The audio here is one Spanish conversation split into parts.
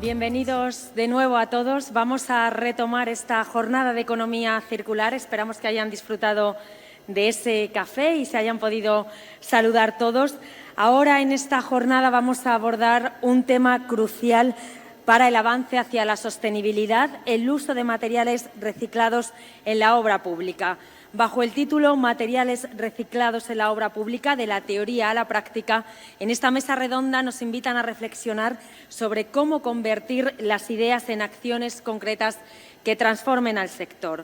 Bienvenidos de nuevo a todos. Vamos a retomar esta jornada de economía circular. Esperamos que hayan disfrutado de ese café y se hayan podido saludar todos. Ahora, en esta jornada, vamos a abordar un tema crucial para el avance hacia la sostenibilidad, el uso de materiales reciclados en la obra pública. Bajo el título Materiales reciclados en la obra pública, de la teoría a la práctica, en esta mesa redonda nos invitan a reflexionar sobre cómo convertir las ideas en acciones concretas que transformen al sector.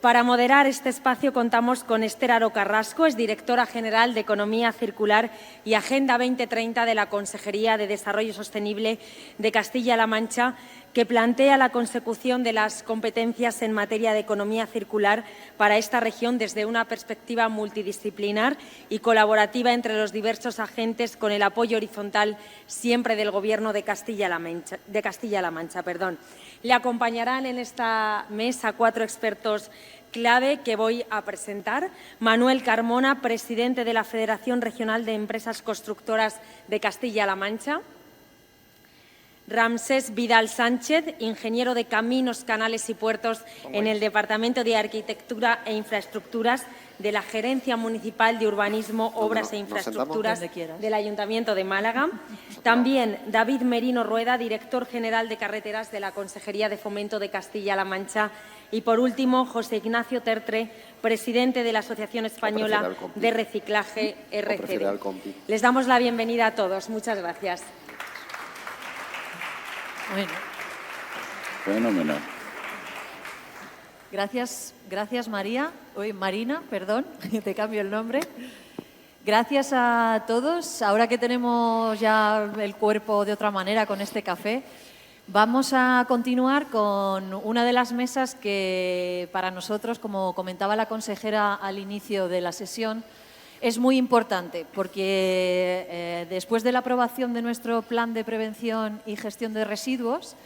Para moderar este espacio contamos con Esther Aro Carrasco, es directora general de Economía Circular y Agenda 2030 de la Consejería de Desarrollo Sostenible de Castilla-La Mancha, que plantea la consecución de las competencias en materia de economía circular para esta región desde una perspectiva multidisciplinar y colaborativa entre los diversos agentes, con el apoyo horizontal siempre del Gobierno de Castilla-La Mancha. Le acompañarán en esta mesa 4 expertos clave que voy a presentar. Manuel Carmona, presidente de la Federación Regional de Empresas Constructoras de Castilla-La Mancha. Ramsés Vidal Sánchez, ingeniero de Caminos, Canales y Puertos en el Departamento de Arquitectura e Infraestructuras de la Gerencia Municipal de Urbanismo, Obras e Infraestructuras del Ayuntamiento de Málaga. También David Merino Rueda, director general de Carreteras de la Consejería de Fomento de Castilla-La Mancha. Y, por último, José Ignacio Tertre, presidente de la Asociación Española de Reciclaje RCD. Les damos la bienvenida a todos. Muchas gracias. Bueno. Fenomenal. Gracias Marina, perdón, te cambio el nombre. Gracias a todos. Ahora que tenemos ya el cuerpo de otra manera con este café, vamos a continuar con una de las mesas que para nosotros, como comentaba la consejera al inicio de la sesión, es muy importante porque después de la aprobación de nuestro Plan de Prevención y Gestión de Residuos,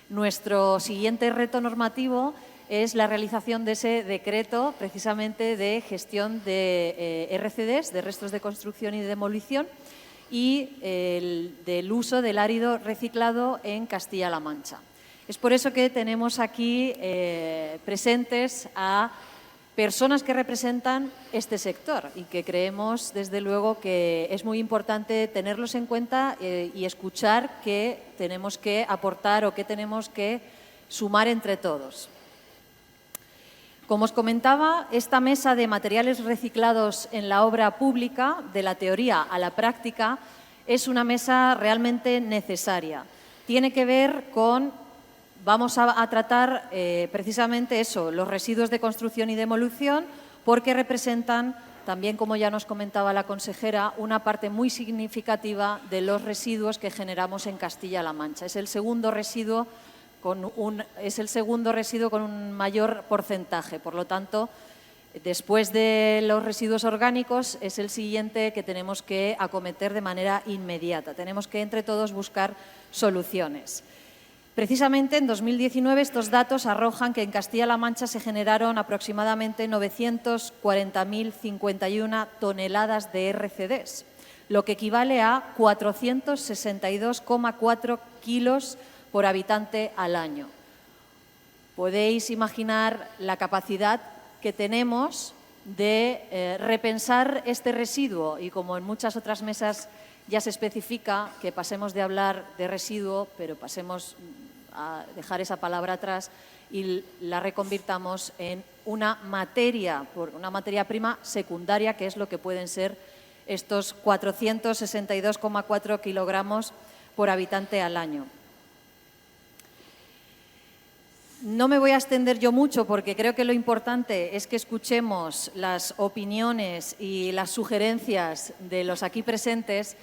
nuestro siguiente reto normativo es la realización de ese decreto precisamente de gestión de RCDs, de restos de construcción y de demolición, y del uso del árido reciclado en Castilla-La Mancha. Es por eso que tenemos aquí presentes a personas que representan este sector y que creemos, desde luego, que es muy importante tenerlos en cuenta y escuchar qué tenemos que aportar o qué tenemos que sumar entre todos. Como os comentaba, esta mesa de materiales reciclados en la obra pública, de la teoría a la práctica, es una mesa realmente necesaria. Tiene que ver con... Vamos a tratar precisamente eso, los residuos de construcción y demolición, porque representan, también como ya nos comentaba la consejera, una parte muy significativa de los residuos que generamos en Castilla-La Mancha. Es el segundo residuo con un mayor porcentaje. Por lo tanto, después de los residuos orgánicos, es el siguiente que tenemos que acometer de manera inmediata. Tenemos que, entre todos, buscar soluciones. Precisamente en 2019 estos datos arrojan que en Castilla-La Mancha se generaron aproximadamente 940.051 toneladas de RCDs, lo que equivale a 462,4 kilos por habitante al año. Podéis imaginar la capacidad que tenemos de repensar este residuo y, como en muchas otras mesas ya se especifica, que pasemos de hablar de residuo, pero pasemos a dejar esa palabra atrás y la reconvirtamos en una materia prima secundaria, que es lo que pueden ser estos 462,4 kilogramos por habitante al año. No me voy a extender yo mucho porque creo que lo importante es que escuchemos las opiniones y las sugerencias de los aquí presentes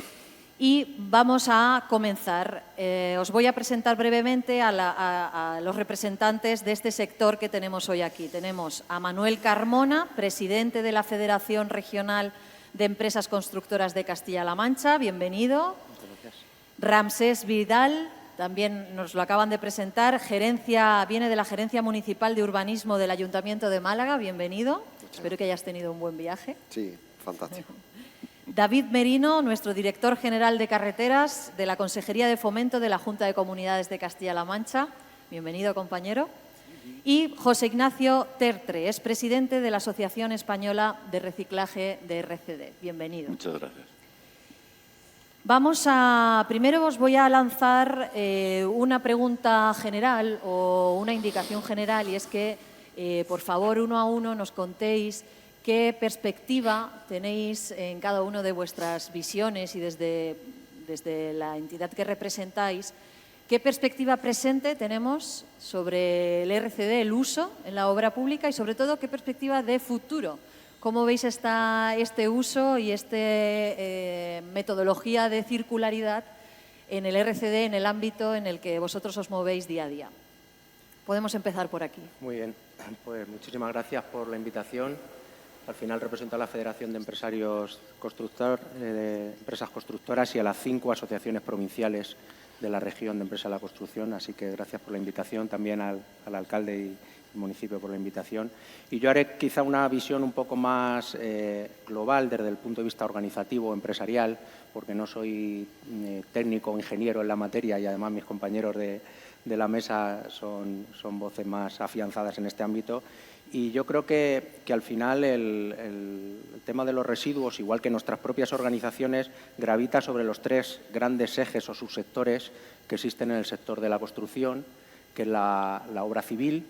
y vamos a comenzar. Os voy a presentar brevemente a los representantes de este sector que tenemos hoy aquí. Tenemos a Manuel Carmona, presidente de la Federación Regional de Empresas Constructoras de Castilla-La Mancha. Bienvenido. Muchas gracias. Ramsés Vidal, también nos lo acaban de presentar, viene de la Gerencia Municipal de Urbanismo del Ayuntamiento de Málaga. Bienvenido. Espero que hayas tenido un buen viaje. Sí, fantástico. David Merino, nuestro director general de carreteras de la Consejería de Fomento de la Junta de Comunidades de Castilla-La Mancha. Bienvenido, compañero. Y José Ignacio Tertre, es presidente de la Asociación Española de Reciclaje de RCD. Bienvenido. Muchas gracias. Primero os voy a lanzar una pregunta general o una indicación general, y es que, por favor, uno a uno nos contéis qué perspectiva tenéis en cada una de vuestras visiones y desde la entidad que representáis. ¿Qué perspectiva presente tenemos sobre el RCD, el uso en la obra pública, y sobre todo qué perspectiva de futuro? ¿Cómo veis este uso y esta metodología de circularidad en el RCD, en el ámbito en el que vosotros os movéis día a día? Podemos empezar por aquí. Muy bien, pues muchísimas gracias por la invitación. Al final represento a la Federación de Empresarios de Empresas Constructoras y a las 5 asociaciones provinciales de la región de Empresa de la Construcción, así que gracias por la invitación, también al alcalde y el municipio por la invitación. Y yo haré quizá una visión un poco más global desde el punto de vista organizativo, empresarial, porque no soy técnico o ingeniero en la materia y además mis compañeros de la mesa son voces más afianzadas en este ámbito. Y yo creo que al final el tema de los residuos, igual que nuestras propias organizaciones, gravita sobre los 3 grandes ejes o subsectores que existen en el sector de la construcción, que es la obra civil,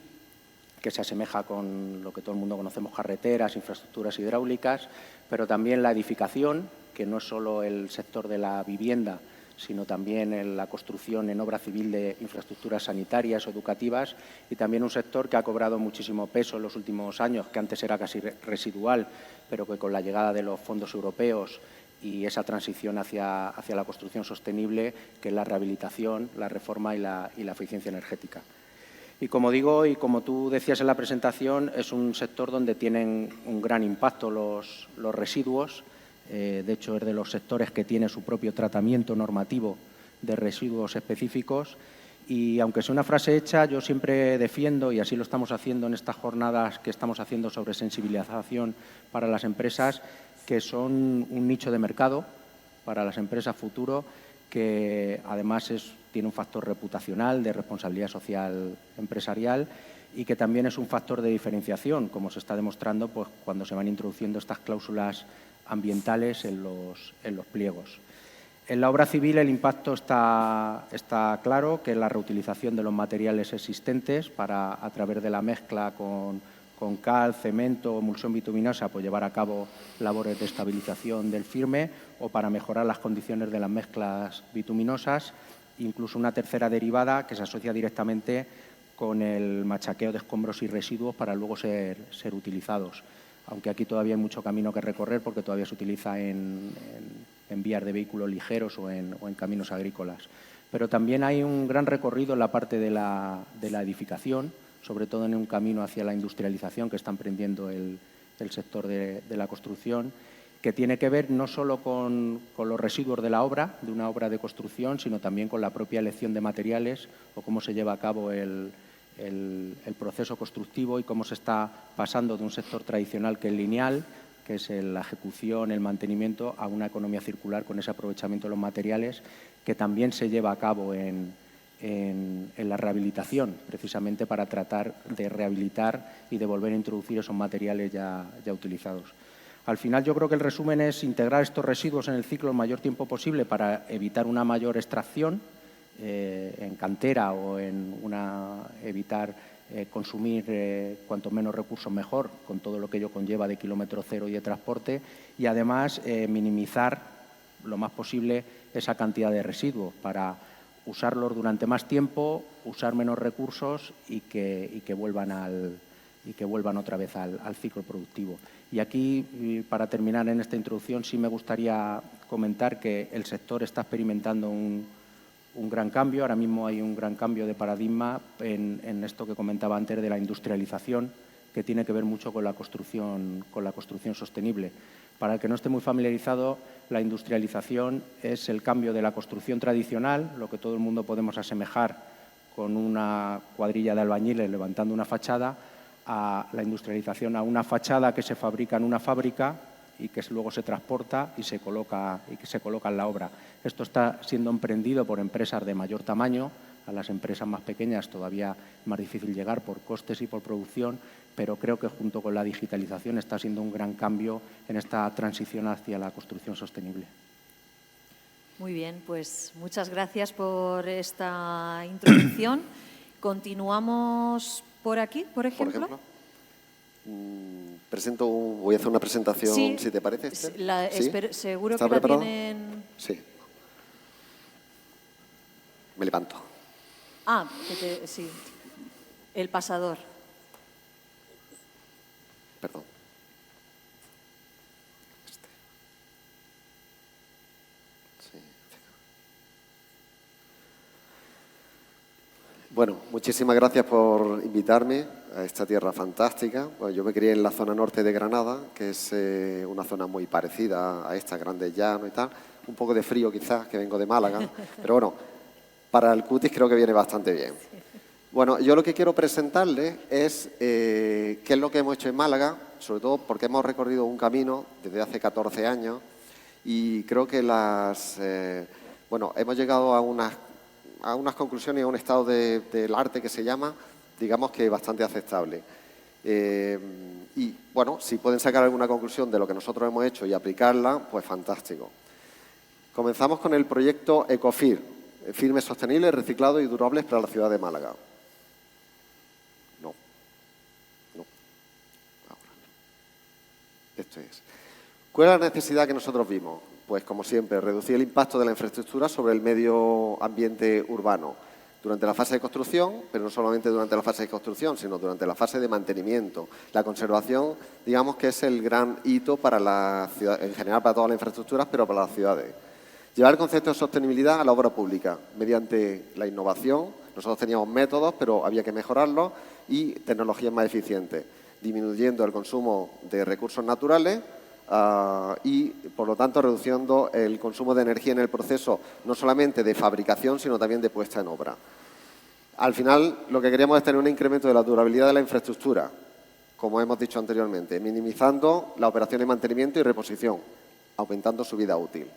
que se asemeja con lo que todo el mundo conocemos, carreteras, infraestructuras hidráulicas, pero también la edificación, que no es solo el sector de la vivienda, sino también en la construcción en obra civil de infraestructuras sanitarias o educativas, y también un sector que ha cobrado muchísimo peso en los últimos años, que antes era casi residual, pero que con la llegada de los fondos europeos y esa transición hacia la construcción sostenible, que es la rehabilitación, la reforma y la eficiencia energética. Y como digo, y como tú decías en la presentación, es un sector donde tienen un gran impacto los residuos. De hecho, es de los sectores que tiene su propio tratamiento normativo de residuos específicos. Y aunque sea una frase hecha, yo siempre defiendo, y así lo estamos haciendo en estas jornadas que estamos haciendo sobre sensibilización para las empresas, que son un nicho de mercado para las empresas futuro, que además tiene un factor reputacional de responsabilidad social empresarial y que también es un factor de diferenciación, como se está demostrando pues, cuando se van introduciendo estas cláusulas ambientales en los pliegos. En la obra civil el impacto está claro, que es la reutilización de los materiales existentes para, a través de la mezcla con cal, cemento o emulsión bituminosa, pues llevar a cabo labores de estabilización del firme o para mejorar las condiciones de las mezclas bituminosas. Incluso una tercera derivada que se asocia directamente con el machaqueo de escombros y residuos para luego ser utilizados. Aunque aquí todavía hay mucho camino que recorrer porque todavía se utiliza en vías de vehículos ligeros o en caminos agrícolas. Pero también hay un gran recorrido en la parte de la edificación, sobre todo en un camino hacia la industrialización que está emprendiendo el sector de la construcción, que tiene que ver no solo con los residuos de la obra, de una obra de construcción, sino también con la propia elección de materiales o cómo se lleva a cabo el proceso constructivo y cómo se está pasando de un sector tradicional que es lineal, que es la ejecución, el mantenimiento, a una economía circular con ese aprovechamiento de los materiales que también se lleva a cabo en la rehabilitación, precisamente para tratar de rehabilitar y de volver a introducir esos materiales ya utilizados. Al final yo creo que el resumen es integrar estos residuos en el ciclo el mayor tiempo posible para evitar una mayor extracción en cantera o evitar consumir cuanto menos recursos mejor, con todo lo que ello conlleva de kilómetro cero y de transporte, y además minimizar lo más posible esa cantidad de residuos para usarlos durante más tiempo, usar menos recursos y que vuelvan otra vez al ciclo productivo. Y aquí, para terminar en esta introducción, sí me gustaría comentar que el sector está experimentando un gran cambio. Ahora mismo hay un gran cambio de paradigma en esto que comentaba antes de la industrialización, que tiene que ver mucho con la construcción sostenible. Para el que no esté muy familiarizado, la industrialización es el cambio de la construcción tradicional, lo que todo el mundo podemos asemejar con una cuadrilla de albañiles levantando una fachada, a la industrialización, a una fachada que se fabrica en una fábrica y que luego se transporta y se coloca en la obra. Esto está siendo emprendido por empresas de mayor tamaño. A las empresas más pequeñas todavía es más difícil llegar por costes y por producción, pero creo que junto con la digitalización está siendo un gran cambio en esta transición hacia la construcción sostenible. Muy bien, pues muchas gracias por esta introducción. Continuamos por aquí, por ejemplo. Voy a hacer una presentación, sí, si te parece, Esther. ¿Sí? Seguro que la tienen... Sí. Me levanto. Ah, sí. El pasador. Perdón. Sí. Bueno, muchísimas gracias por invitarme a esta tierra fantástica. Bueno, yo me crié en la zona norte de Granada, que es una zona muy parecida a esta, Grandes Llanos y tal. Un poco de frío quizás, que vengo de Málaga, pero bueno, para el cutis creo que viene bastante bien. Bueno, yo lo que quiero presentarles es qué es lo que hemos hecho en Málaga, sobre todo porque hemos recorrido un camino desde hace 14 años y creo que hemos llegado a unas conclusiones y a un estado del arte que se llama, digamos que bastante aceptable. Y bueno, si pueden sacar alguna conclusión de lo que nosotros hemos hecho y aplicarla, pues fantástico. Comenzamos con el proyecto Ecofir, firmes sostenibles, reciclados y durables para la ciudad de Málaga. No. Ahora. Esto es. ¿Cuál es la necesidad que nosotros vimos? Pues, como siempre, reducir el impacto de la infraestructura sobre el medio ambiente urbano durante la fase de construcción, pero no solamente durante la fase de construcción, sino durante la fase de mantenimiento. La conservación, digamos que es el gran hito para la ciudad, en general para todas las infraestructuras, pero para las ciudades. Llevar el concepto de sostenibilidad a la obra pública mediante la innovación. Nosotros teníamos métodos, pero había que mejorarlos, y tecnologías más eficientes, disminuyendo el consumo de recursos naturales y, por lo tanto, reduciendo el consumo de energía en el proceso, no solamente de fabricación, sino también de puesta en obra. Al final, lo que queríamos es tener un incremento de la durabilidad de la infraestructura, como hemos dicho anteriormente, minimizando la operación de mantenimiento y reposición, aumentando su vida útil.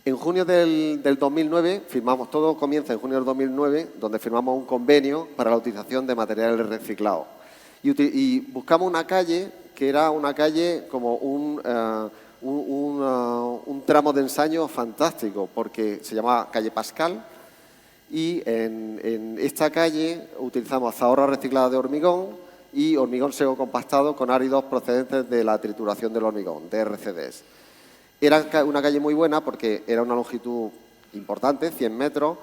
En junio del 2009, todo comienza en junio del 2009, donde firmamos un convenio para la utilización de materiales reciclados. Y buscamos una calle que era una calle como un tramo de ensayo fantástico, porque se llamaba calle Pascal, y en esta calle utilizamos zahorra reciclada de hormigón y hormigón seco compactado con áridos procedentes de la trituración del hormigón, de RCDs. Era una calle muy buena porque era una longitud importante, 100 metros,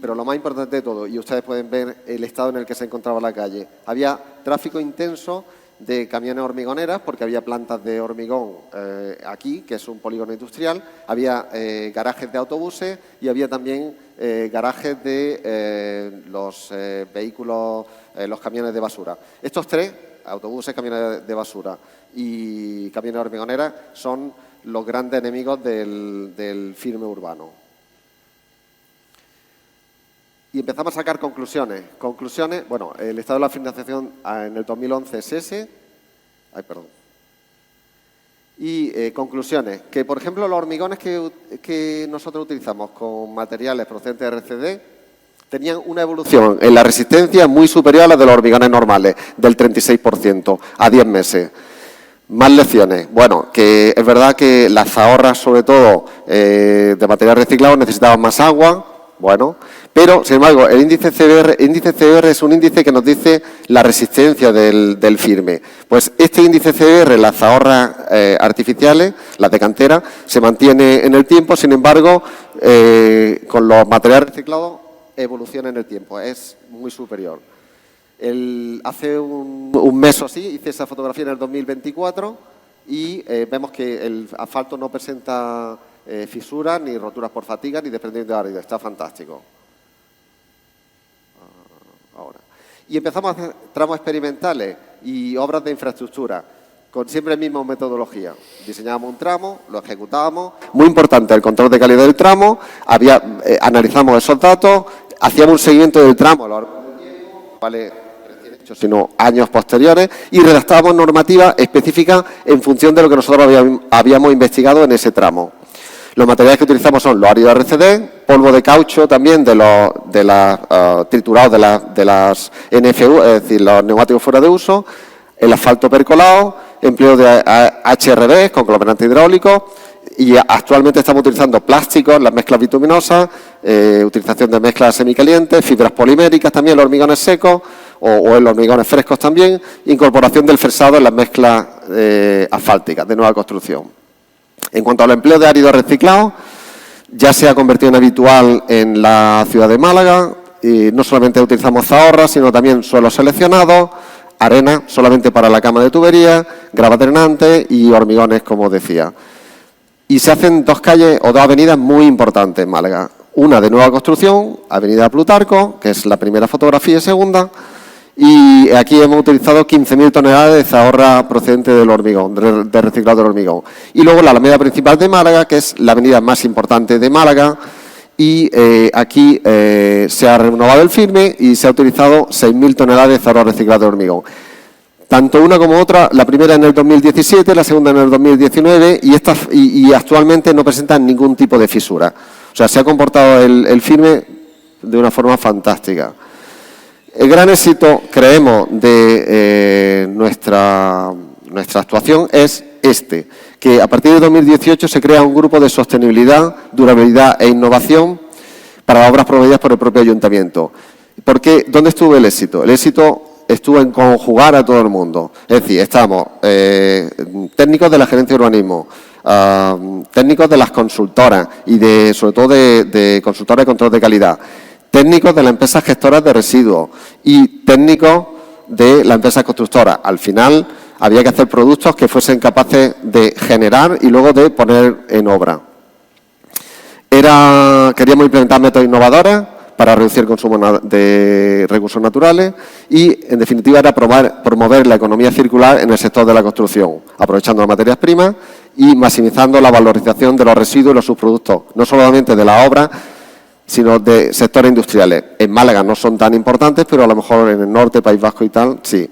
pero lo más importante de todo, y ustedes pueden ver el estado en el que se encontraba la calle, había tráfico intenso de camiones hormigoneras, porque había plantas de hormigón aquí, que es un polígono industrial, había garajes de autobuses y había también garajes de los vehículos, los camiones de basura. Estos tres, autobuses, camiones de basura y camiones hormigoneras, son los grandes enemigos del firme urbano. Y empezamos a sacar conclusiones. Bueno, el estado de la financiación en el 2011 es ese. Y conclusiones, que por ejemplo los hormigones que nosotros utilizamos con materiales procedentes de RCD tenían una evolución en la resistencia muy superior a la de los hormigones normales, del 36% a 10 meses. Más lecciones. Bueno, que es verdad que las zahorras, sobre todo de material reciclado, necesitaban más agua. Bueno, pero, sin embargo, el índice CBR es un índice que nos dice la resistencia del firme. Pues este índice CBR, las zahorras artificiales, las de cantera, se mantiene en el tiempo, sin embargo, con los materiales reciclados evoluciona en el tiempo, es muy superior. Hace un mes o así hice esa fotografía en el 2024 y vemos que el asfalto no presenta fisuras, ni roturas por fatiga, ni desprendimiento de árido. Está fantástico. Ahora. Y empezamos a hacer tramos experimentales y obras de infraestructura, con siempre la misma metodología. Diseñábamos un tramo, lo ejecutábamos. Muy importante el control de calidad del tramo. Analizamos esos datos, hacíamos un seguimiento del tramo a lo largo del tiempo, ¿vale? 2018, sino años posteriores, y redactábamos normativa específica en función de lo que nosotros habíamos investigado en ese tramo. Los materiales que utilizamos son los áridos RCD, polvo de caucho también triturados de las NFU, es decir, los neumáticos fuera de uso, el asfalto percolado, empleo de HRB, conglomerante hidráulico, y actualmente estamos utilizando plásticos, las mezclas bituminosas, utilización de mezclas semicalientes, fibras poliméricas también, los hormigones secos o en los hormigones frescos también, incorporación del fresado en las mezclas asfálticas de nueva construcción. En cuanto al empleo de áridos reciclados, ya se ha convertido en habitual en la ciudad de Málaga, y no solamente utilizamos zahorra, sino también suelos seleccionados, arena solamente para la cama de tubería, grava drenante y hormigones, como decía. Y se hacen dos calles o dos avenidas muy importantes en Málaga. Una de nueva construcción, Avenida Plutarco, que es la primera fotografía y segunda, y aquí hemos utilizado 15.000 toneladas de zahorra procedente del hormigón, de reciclado del hormigón. Y luego la alameda principal de Málaga, que es la avenida más importante de Málaga, y aquí se ha renovado el firme y se ha utilizado 6.000 toneladas de zahorra reciclado de hormigón. Tanto una como otra, la primera en el 2017, la segunda en el 2019, y actualmente no presentan ningún tipo de fisura. O sea, se ha comportado el firme de una forma fantástica. El gran éxito, creemos, de nuestra actuación es que a partir de 2018 se crea un grupo de sostenibilidad, durabilidad e innovación para obras promovidas por el propio ayuntamiento. ¿Por qué? ¿Dónde estuvo el éxito? El éxito estuvo en conjugar a todo el mundo. Es decir, estamos técnicos de la gerencia de urbanismo, técnicos de las consultoras y sobre todo de consultoras de control de calidad, técnicos de las empresas gestoras de residuos y técnicos de las empresas constructoras. Al final había que hacer productos que fuesen capaces de generar y luego de poner en obra. Queríamos implementar métodos innovadores para reducir el consumo de recursos naturales y, en definitiva, era promover la economía circular en el sector de la construcción, aprovechando las materias primas y maximizando la valorización de los residuos y los subproductos, no solamente de la obra, sino de sectores industriales. En Málaga no son tan importantes, pero a lo mejor en el norte, País Vasco y tal, sí,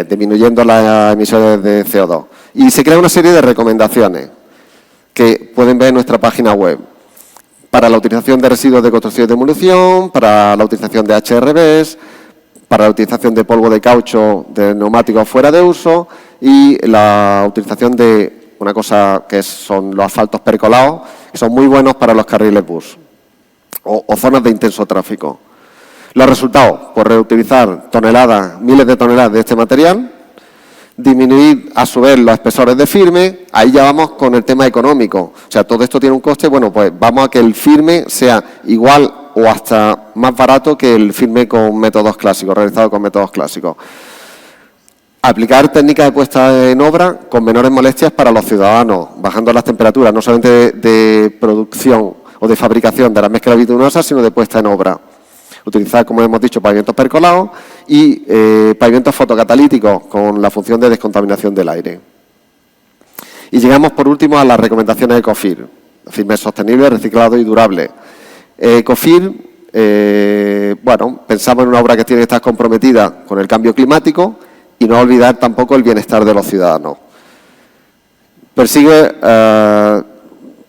disminuyendo las emisiones de CO2. Y se crea una serie de recomendaciones que pueden ver en nuestra página web, para la utilización de residuos de construcción y demolición, para la utilización de HRBs, para la utilización de polvo de caucho de neumáticos fuera de uso y la utilización de una cosa que son los asfaltos percolados, que son muy buenos para los carriles bus o zonas de intenso tráfico. Los resultados, pues reutilizar miles de toneladas de este material, disminuir a su vez los espesores de firme, ahí ya vamos con el tema económico. O sea, todo esto tiene un coste, bueno, pues vamos a que el firme sea igual o hasta más barato que el firme con métodos clásicos, realizado con métodos clásicos. Aplicar técnicas de puesta en obra con menores molestias para los ciudadanos, bajando las temperaturas, no solamente de producción o de fabricación de las mezclas bituminosas, sino de puesta en obra. Utilizar, como hemos dicho, pavimentos percolados y pavimentos fotocatalíticos con la función de descontaminación del aire. Y llegamos, por último, a las recomendaciones de ECOFIR, firme sostenible, reciclado y durable. ECOFIR, pensamos en una obra que tiene que estar comprometida con el cambio climático y no olvidar tampoco el bienestar de los ciudadanos.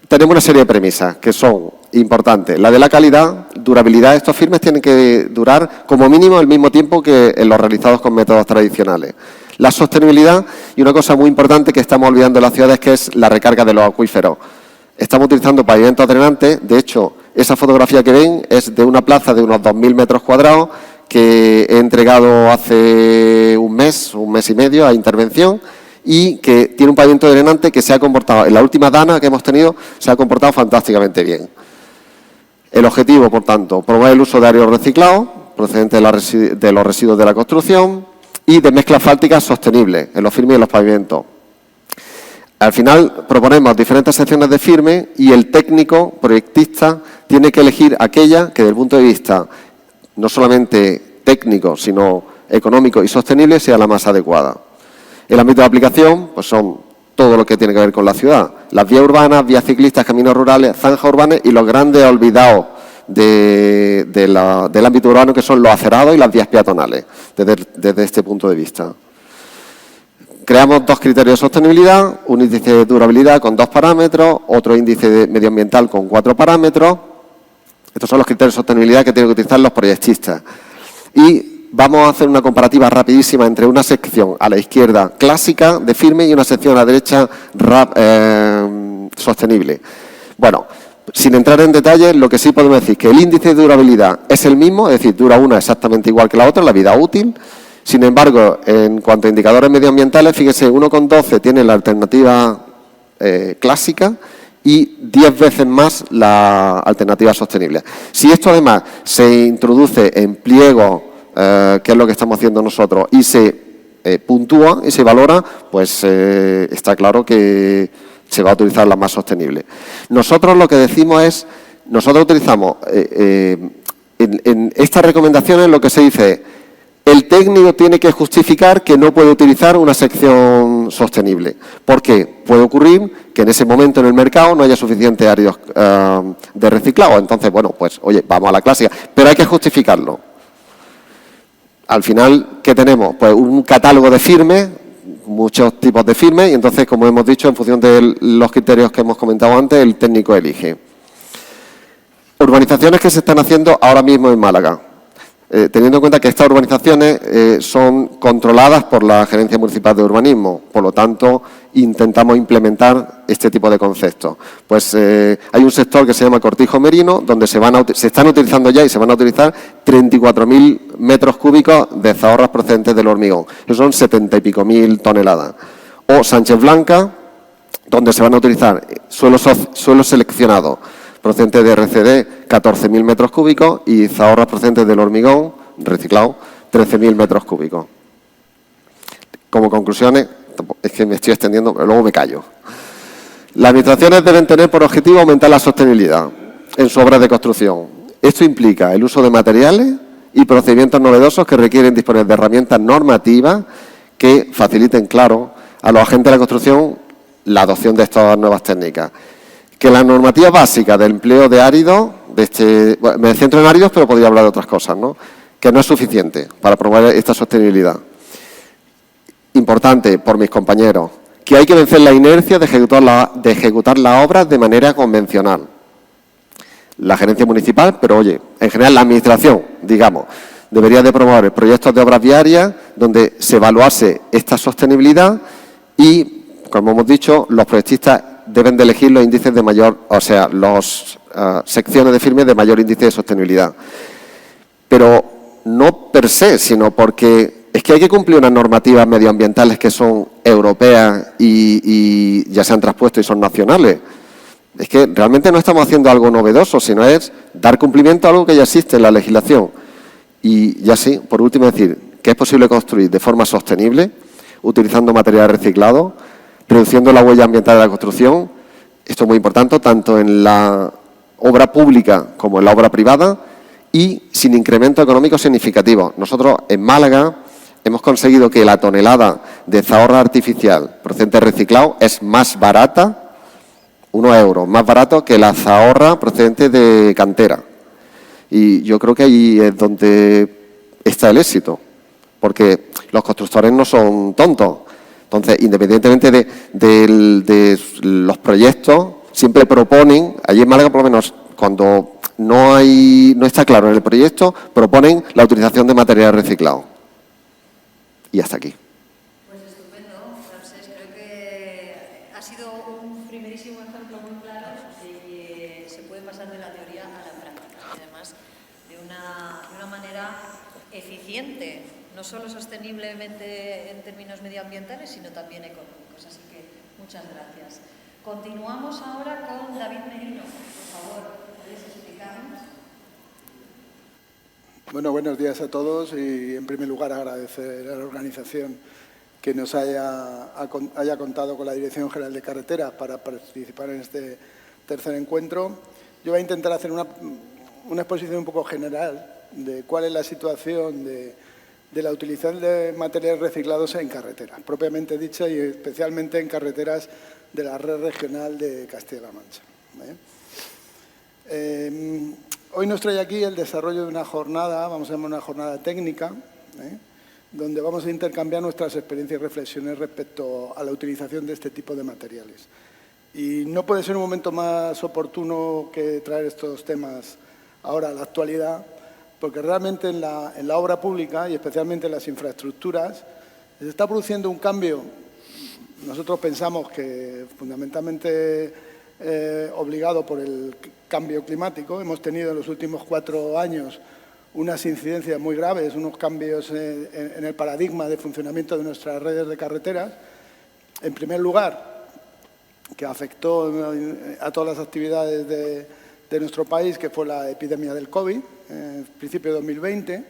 Tenemos una serie de premisas que son importantes. La de la calidad, durabilidad. Estos firmes tienen que durar como mínimo el mismo tiempo que en los realizados con métodos tradicionales. La sostenibilidad y una cosa muy importante que estamos olvidando en las ciudades, que es la recarga de los acuíferos. Estamos utilizando pavimentos drenantes. De hecho, esa fotografía que ven es de una plaza de unos 2.000 metros cuadrados que he entregado hace un mes y medio a intervención, y que tiene un pavimento drenante que se ha comportado, en la última dana que hemos tenido, se ha comportado fantásticamente bien. El objetivo, por tanto, promover el uso de áridos reciclados, procedentes de los residuos de la construcción, y de mezclas asfálticas sostenibles en los firmes y en los pavimentos. Al final proponemos diferentes secciones de firme y el técnico, proyectista, tiene que elegir aquella que, desde el punto de vista no solamente técnico, sino económico y sostenible, sea la más adecuada. El ámbito de aplicación, pues son todo lo que tiene que ver con la ciudad. Las vías urbanas, vías ciclistas, caminos rurales, zanjas urbanas y los grandes olvidados del ámbito urbano, que son los acerados y las vías peatonales, desde este punto de vista. Creamos 2 criterios de sostenibilidad, un índice de durabilidad con 2 parámetros, otro índice medioambiental con 4 parámetros. Estos son los criterios de sostenibilidad que tienen que utilizar los proyectistas. Y vamos a hacer una comparativa rapidísima entre una sección a la izquierda clásica de firme y una sección a la derecha sostenible. Bueno, sin entrar en detalles, lo que sí podemos decir es que el índice de durabilidad es el mismo, es decir, dura una exactamente igual que la otra, la vida útil. Sin embargo, en cuanto a indicadores medioambientales, fíjese, 1,12 tiene la alternativa clásica y 10 veces más la alternativa sostenible. Si esto además se introduce en pliego, que es lo que estamos haciendo nosotros, y se puntúa y se valora, pues está claro que se va a utilizar la más sostenible. Nosotros lo que decimos es, nosotros utilizamos, en estas recomendaciones lo que se dice es, el técnico tiene que justificar que no puede utilizar una sección sostenible. ¿Por qué? Puede ocurrir que en ese momento en el mercado no haya suficientes áreas de reciclado. Entonces, bueno, pues, oye, vamos a la clásica, pero hay que justificarlo. Al final, ¿qué tenemos? Pues un catálogo de firmes, muchos tipos de firmes, y entonces, como hemos dicho, en función de los criterios que hemos comentado antes, el técnico elige. Urbanizaciones que se están haciendo ahora mismo en Málaga. Teniendo en cuenta que estas urbanizaciones son controladas por la Gerencia Municipal de Urbanismo, por lo tanto, intentamos implementar este tipo de conceptos. Pues hay un sector que se llama Cortijo Merino, donde se están utilizando ya y se van a utilizar 34.000 metros cúbicos de zahorras procedentes del hormigón. Eso son 70 y pico mil toneladas. O Sánchez Blanca, donde se van a utilizar suelos seleccionados procedentes de RCD, 14.000 metros cúbicos, y zahorras procedentes del hormigón reciclado, 13.000 metros cúbicos. Como conclusiones, es que me estoy extendiendo, pero luego me callo. Las administraciones deben tener por objetivo aumentar la sostenibilidad en sus obras de construcción. Esto implica el uso de materiales y procedimientos novedosos que requieren disponer de herramientas normativas que faciliten, claro, a los agentes de la construcción la adopción de estas nuevas técnicas. Que la normativa básica del empleo de áridos, me centro en áridos, pero podría hablar de otras cosas, ¿no? Que no es suficiente para promover esta sostenibilidad. Importante por mis compañeros, que hay que vencer la inercia de ejecutar las obras de manera convencional. La gerencia municipal, pero oye, en general la administración, digamos, debería de promover proyectos de obras viarias donde se evaluase esta sostenibilidad y, como hemos dicho, los proyectistas deben de elegir los índices de mayor, o sea, las secciones de firme de mayor índice de sostenibilidad. Pero no per se, sino porque es que hay que cumplir unas normativas medioambientales que son europeas y ya se han traspuesto y son nacionales. Es que realmente no estamos haciendo algo novedoso, sino es dar cumplimiento a algo que ya existe en la legislación. Y ya sí, por último decir que es posible construir de forma sostenible, utilizando material reciclado, reduciendo la huella ambiental de la construcción. Esto es muy importante, tanto en la obra pública como en la obra privada, y sin incremento económico significativo. Nosotros en Málaga hemos conseguido que la tonelada de zahorra artificial procedente de reciclado es más barata, 1 euro, más barato que la zahorra procedente de cantera. Y yo creo que ahí es donde está el éxito, porque los constructores no son tontos. Entonces, independientemente de los proyectos, siempre proponen, allí en Málaga por lo menos, cuando no está claro en el proyecto, proponen la utilización de material reciclado. Y hasta aquí. Pues estupendo, Francesc. Creo que ha sido un primerísimo ejemplo muy claro de que se puede pasar de la teoría a la práctica. Y además, de una manera eficiente, no solo sosteniblemente en términos medioambientales, sino también económicos. Así que muchas gracias. Continuamos ahora con David Merino. Por favor, ¿puedes explicarnos? Bueno, buenos días a todos y en primer lugar agradecer a la organización que nos haya contado con la Dirección General de Carreteras para participar en este tercer encuentro. Yo voy a intentar hacer una exposición un poco general de cuál es la situación de la utilización de materiales reciclados en carreteras, propiamente dicha y especialmente en carreteras de la red regional de Castilla-La Mancha. Hoy nos trae aquí el desarrollo de una jornada, vamos a llamar una jornada técnica, donde vamos a intercambiar nuestras experiencias y reflexiones respecto a la utilización de este tipo de materiales. Y no puede ser un momento más oportuno que traer estos temas ahora a la actualidad, porque realmente en la obra pública y especialmente en las infraestructuras se está produciendo un cambio. Nosotros pensamos que fundamentalmente obligado por el cambio climático. Hemos tenido en los últimos 4 años unas incidencias muy graves, unos cambios en el paradigma de funcionamiento de nuestras redes de carreteras. En primer lugar, que afectó a todas las actividades de nuestro país, que fue la epidemia del COVID, en principio de 2020.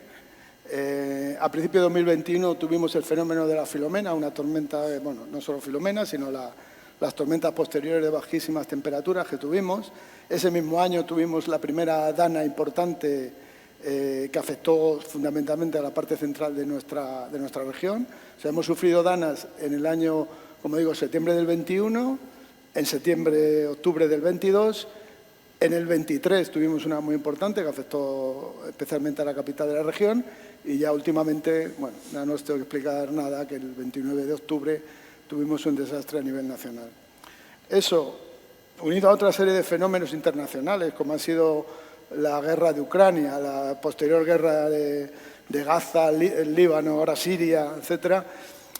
A principio de 2021 tuvimos el fenómeno de la Filomena, una tormenta, bueno, no solo Filomena, sino las tormentas posteriores de bajísimas temperaturas que tuvimos. Ese mismo año tuvimos la primera dana importante que afectó fundamentalmente a la parte central de nuestra región. O sea, hemos sufrido danas en el año, como digo, septiembre del 21, en septiembre, octubre del 22. En el 23 tuvimos una muy importante que afectó especialmente a la capital de la región y ya últimamente, bueno, ya no os tengo que explicar nada, que el 29 de octubre tuvimos un desastre a nivel nacional. Eso, unido a otra serie de fenómenos internacionales, como ha sido la guerra de Ucrania, la posterior guerra de Gaza, el Líbano, ahora Siria, etcétera,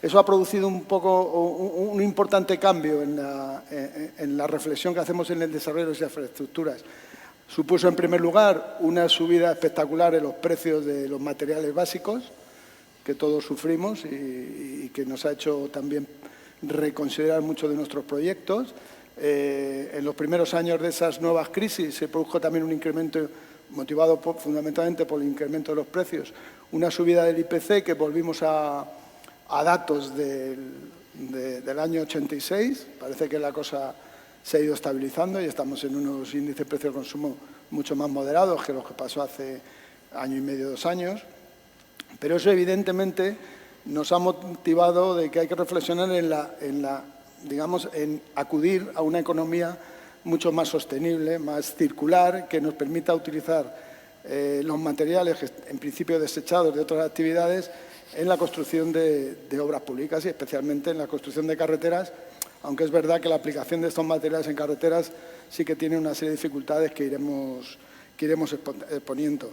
eso ha producido un importante cambio en la reflexión que hacemos en el desarrollo de las infraestructuras. Supuso, en primer lugar, una subida espectacular en los precios de los materiales básicos, que todos sufrimos y que nos ha hecho también reconsiderar muchos de nuestros proyectos. En los primeros años de esas nuevas crisis se produjo también un incremento motivado fundamentalmente por el incremento de los precios, una subida del IPC que volvimos a datos del año 86. Parece que la cosa se ha ido estabilizando y estamos en unos índices de precio de consumo mucho más moderados que los que pasó hace año y medio, 2 años. Pero eso evidentemente nos ha motivado de que hay que reflexionar en acudir a una economía mucho más sostenible, más circular, que nos permita utilizar los materiales en principio desechados de otras actividades en la construcción de obras públicas y especialmente en la construcción de carreteras, aunque es verdad que la aplicación de estos materiales en carreteras sí que tiene una serie de dificultades que iremos exponiendo.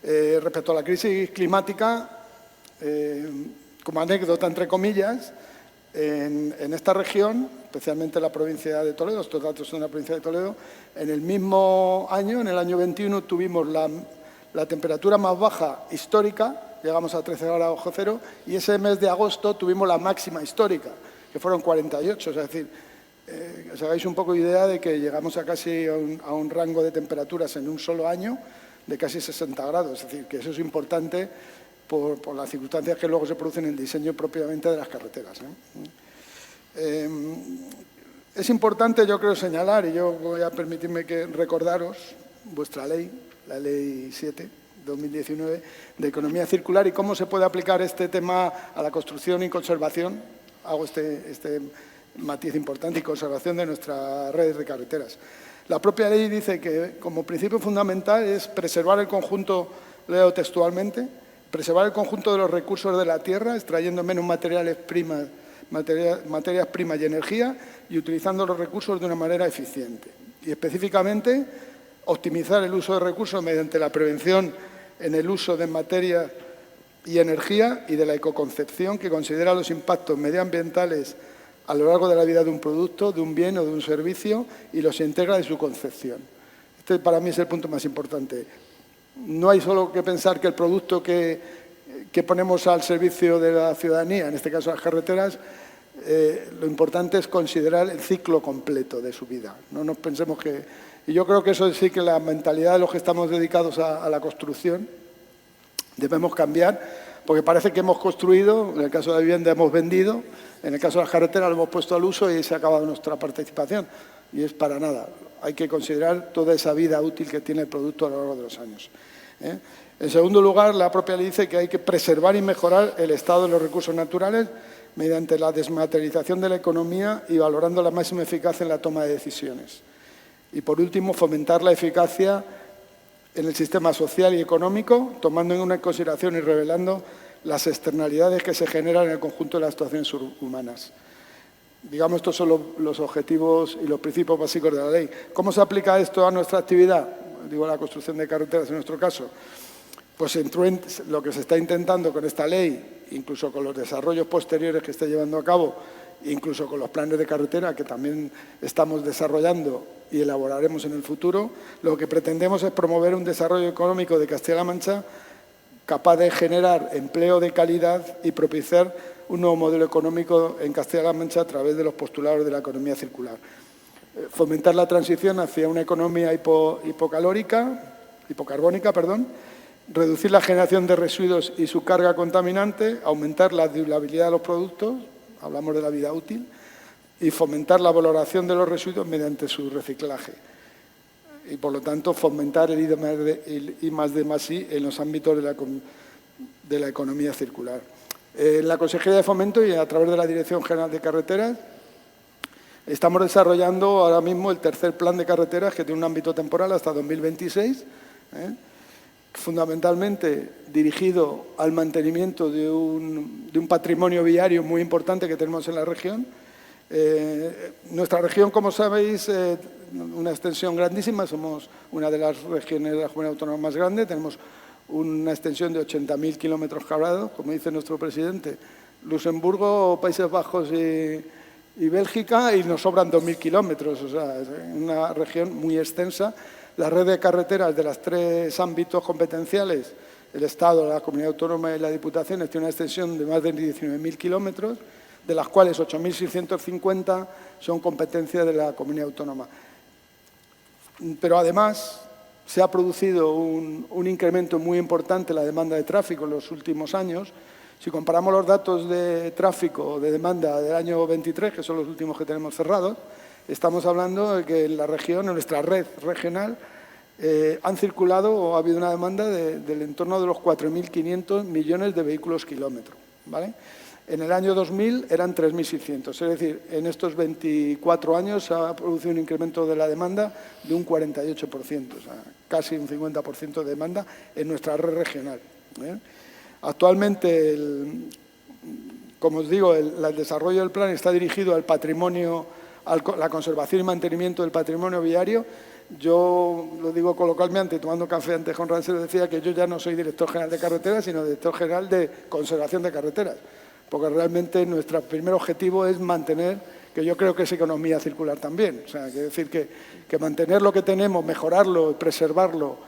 Respecto a la crisis climática, como anécdota, entre comillas, en esta región, especialmente en la provincia de Toledo, estos datos son de la provincia de Toledo, en el mismo año, en el año 21, tuvimos la temperatura más baja histórica, llegamos a 13 grados bajo cero, y ese mes de agosto tuvimos la máxima histórica, que fueron 48, es decir, os hagáis un poco idea de que llegamos a casi a un rango de temperaturas en un solo año de casi 60 grados, es decir, que eso es importante por las circunstancias que luego se producen en el diseño propiamente de las carreteras. Es importante, yo creo, señalar, y yo voy a permitirme recordaros vuestra ley, la Ley 7, 2019, de economía circular y cómo se puede aplicar este tema a la construcción y conservación. Hago este matiz importante, y conservación de nuestras redes de carreteras. La propia ley dice que como principio fundamental es preservar el conjunto, leo textualmente, preservar el conjunto de los recursos de la tierra, extrayendo menos materias primas y energía y utilizando los recursos de una manera eficiente. Y específicamente, optimizar el uso de recursos mediante la prevención en el uso de materia y energía y de la ecoconcepción que considera los impactos medioambientales a lo largo de la vida de un producto, de un bien o de un servicio y los integra en su concepción. Este para mí es el punto más importante. No hay solo que pensar que el producto que ponemos al servicio de la ciudadanía, en este caso las carreteras, lo importante es considerar el ciclo completo de su vida. No nos pensemos que... Y yo creo que eso sí que la mentalidad de los que estamos dedicados a la construcción debemos cambiar, porque parece que hemos construido, en el caso de la vivienda hemos vendido, en el caso de las carreteras lo hemos puesto al uso y se ha acabado nuestra participación. Y es para nada. Hay que considerar toda esa vida útil que tiene el producto a lo largo de los años. En segundo lugar, la propia ley dice que hay que preservar y mejorar el estado de los recursos naturales mediante la desmaterialización de la economía y valorando la máxima eficacia en la toma de decisiones. Y, por último, fomentar la eficacia en el sistema social y económico, tomando en consideración y revelando las externalidades que se generan en el conjunto de las actuaciones humanas. Digamos, estos son los objetivos y los principios básicos de la ley. ¿Cómo se aplica esto a nuestra actividad? Digo, la construcción de carreteras en nuestro caso. Pues lo que se está intentando con esta ley, incluso con los desarrollos posteriores que está llevando a cabo, incluso con los planes de carretera que también estamos desarrollando y elaboraremos en el futuro, lo que pretendemos es promover un desarrollo económico de Castilla-La Mancha capaz de generar empleo de calidad y propiciar un nuevo modelo económico en Castilla-La Mancha a través de los postulados de la economía circular. Fomentar la transición hacia una economía hipocarbónica, reducir la generación de residuos y su carga contaminante, aumentar la durabilidad de los productos, hablamos de la vida útil, y fomentar la valoración de los residuos mediante su reciclaje. Y, por lo tanto, fomentar el I+D+I en los ámbitos de la economía circular. En la Consejería de Fomento y a través de la Dirección General de Carreteras estamos desarrollando ahora mismo el tercer plan de carreteras que tiene un ámbito temporal hasta 2026, fundamentalmente dirigido al mantenimiento de un patrimonio viario muy importante que tenemos en la región. Nuestra región, como sabéis, una extensión grandísima, somos una de las regiones de la comunidad autónoma más grande, tenemos una extensión de 80.000 kilómetros cuadrados, como dice nuestro presidente, Luxemburgo, Países Bajos y Bélgica, y nos sobran 2.000 kilómetros, o sea, es una región muy extensa. La red de carreteras de los tres ámbitos competenciales, el Estado, la Comunidad Autónoma y la Diputación, tiene una extensión de más de 19.000 kilómetros, de las cuales 8.650 son competencia de la Comunidad Autónoma. Pero además se ha producido un incremento muy importante en la demanda de tráfico en los últimos años. Si comparamos los datos de tráfico, de demanda del año 23, que son los últimos que tenemos cerrados, estamos hablando de que en la región, en nuestra red regional, han circulado o ha habido una demanda del entorno de los 4.500 millones de vehículos kilómetros, ¿vale? En el año 2000 eran 3.600, es decir, en estos 24 años se ha producido un incremento de la demanda de un 48%, o sea, casi un 50% de demanda en nuestra red regional. Actualmente, como os digo, el desarrollo del plan está dirigido al patrimonio, a la conservación y mantenimiento del patrimonio viario. Yo lo digo coloquialmente, tomando café antes con Ransel, decía que yo ya no soy director general de carreteras, sino director general de conservación de carreteras, porque realmente nuestro primer objetivo es mantener, que yo creo que es economía circular también, o sea, quiere decir que mantener lo que tenemos, mejorarlo, preservarlo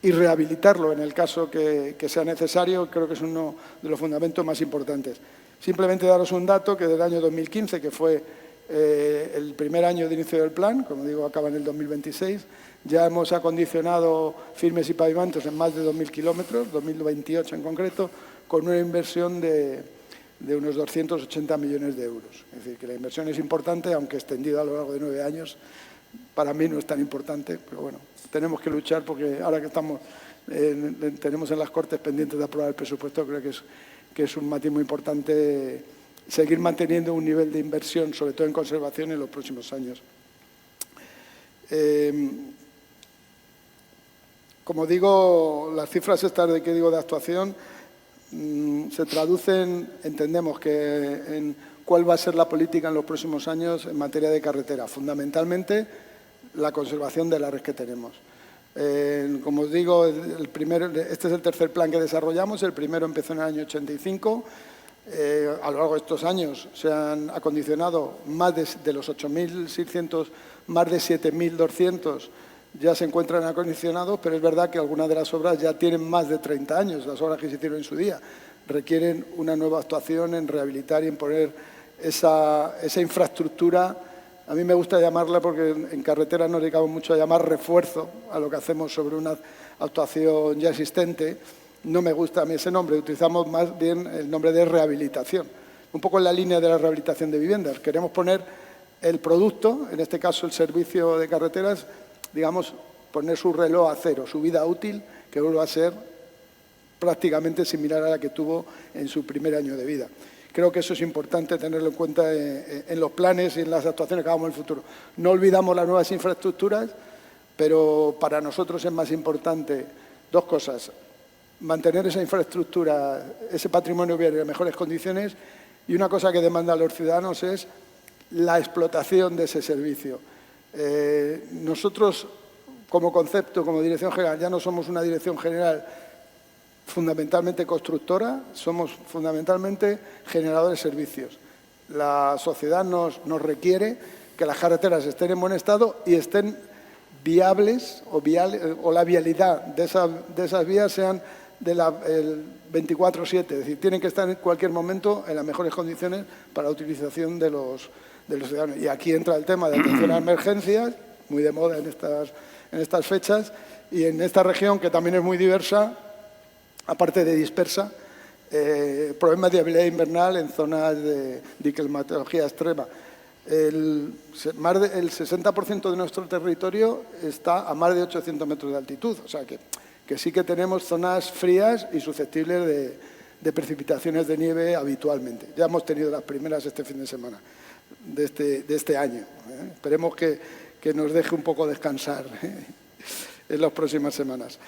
y rehabilitarlo en el caso que sea necesario, creo que es uno de los fundamentos más importantes. Simplemente daros un dato que del año 2015, que fue el primer año de inicio del plan, como digo, acaba en el 2026, ya hemos acondicionado firmes y pavimentos en más de 2.000 kilómetros, 2028 en concreto, con una inversión de unos 280 millones de euros. Es decir, que la inversión es importante, aunque extendida a lo largo de 9 años, para mí no es tan importante, pero bueno, tenemos que luchar porque ahora que tenemos en las Cortes pendientes de aprobar el presupuesto, creo que es un matiz muy importante seguir manteniendo un nivel de inversión, sobre todo en conservación, en los próximos años. Como digo, las cifras estas de actuación se traducen, entendemos que en cuál va a ser la política en los próximos años en materia de carretera. Fundamentalmente, la conservación de la red que tenemos. Como os digo, este es el tercer plan que desarrollamos, el primero empezó en el año 85. A lo largo de estos años se han acondicionado más de los 8.600, más de 7.200 ya se encuentran acondicionados, pero es verdad que algunas de las obras ya tienen más de 30 años, las obras que se hicieron en su día. Requieren una nueva actuación en rehabilitar y en poner esa infraestructura. A mí me gusta llamarla, porque en carretera nos dedicamos mucho a llamar refuerzo a lo que hacemos sobre una actuación ya existente. No me gusta a mí ese nombre, utilizamos más bien el nombre de rehabilitación. Un poco en la línea de la rehabilitación de viviendas. Queremos poner el producto, en este caso el servicio de carreteras, digamos, poner su reloj a cero, su vida útil, que vuelva a ser prácticamente similar a la que tuvo en su primer año de vida. Creo que eso es importante tenerlo en cuenta en los planes y en las actuaciones que hagamos en el futuro. No olvidamos las nuevas infraestructuras, pero para nosotros es más importante dos cosas: mantener esa infraestructura, ese patrimonio viario en mejores condiciones, y una cosa que demanda a los ciudadanos es la explotación de ese servicio. Nosotros, como concepto, como Dirección General, ya no somos una Dirección General fundamentalmente constructora, somos fundamentalmente generadores de servicios. La sociedad nos requiere que las carreteras estén en buen estado y estén viables o la vialidad de esas vías sean de el 24/7, es decir, tienen que estar en cualquier momento en las mejores condiciones para la utilización de los ciudadanos. Y aquí entra el tema de atención a emergencias, muy de moda en estas fechas, y en esta región, que también es muy diversa, aparte de dispersa, problemas de viabilidad invernal en zonas de climatología extrema. El 60% de nuestro territorio está a más de 800 metros de altitud, o sea que sí que tenemos zonas frías y susceptibles de precipitaciones de nieve habitualmente. Ya hemos tenido las primeras este fin de semana de este año. Esperemos que nos deje un poco descansar en las próximas semanas,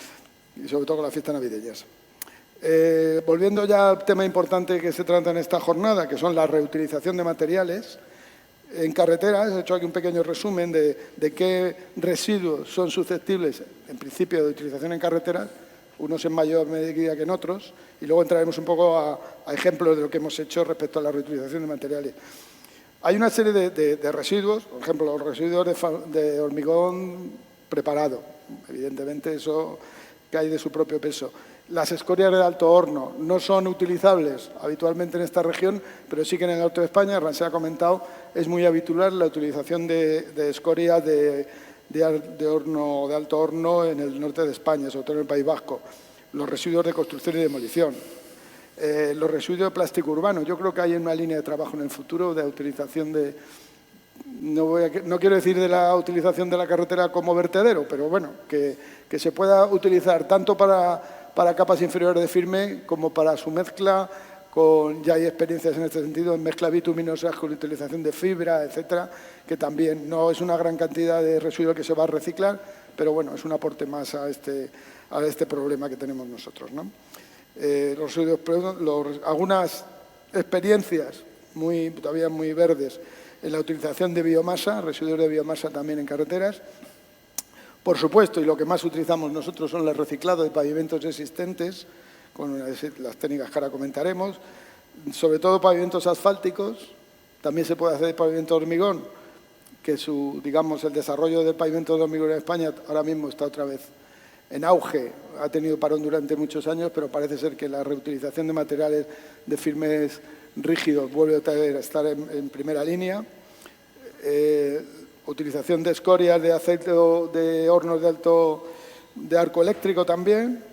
y sobre todo con las fiestas navideñas. Volviendo ya al tema importante que se trata en esta jornada, que son la reutilización de materiales en carreteras, he hecho aquí un pequeño resumen de qué residuos son susceptibles, en principio, de utilización en carreteras, unos en mayor medida que en otros, y luego entraremos un poco a ejemplos de lo que hemos hecho respecto a la reutilización de materiales. Hay una serie de residuos, por ejemplo, los residuos de hormigón preparado, evidentemente eso cae de su propio peso. Las escorias de alto horno no son utilizables habitualmente en esta región, pero sí que en el norte de España, se ha comentado, es muy habitual la utilización de escorias de alto horno en el norte de España, sobre todo en el País Vasco. Los residuos de construcción y demolición. Los residuos de plástico urbano. Yo creo que hay una línea de trabajo en el futuro de utilización de... No quiero decir de la utilización de la carretera como vertedero, pero bueno, que se pueda utilizar tanto para capas inferiores de firme como para su mezcla, ya hay experiencias en este sentido, en mezcla bituminosa con la utilización de fibra, etcétera, que también no es una gran cantidad de residuo que se va a reciclar, pero bueno, es un aporte más a este problema que tenemos nosotros, ¿no? Algunas experiencias todavía muy verdes en la utilización de biomasa, residuos de biomasa también en carreteras. Por supuesto, y lo que más utilizamos nosotros son el reciclado de pavimentos existentes, con las técnicas que ahora comentaremos, sobre todo pavimentos asfálticos. También se puede hacer de pavimento de hormigón, que el desarrollo del pavimento de hormigón en España ahora mismo está otra vez en auge. Ha tenido parón durante muchos años, pero parece ser que la reutilización de materiales de firmes rígidos vuelve a estar en primera línea. Utilización de escorias de aceite de hornos de arco eléctrico también.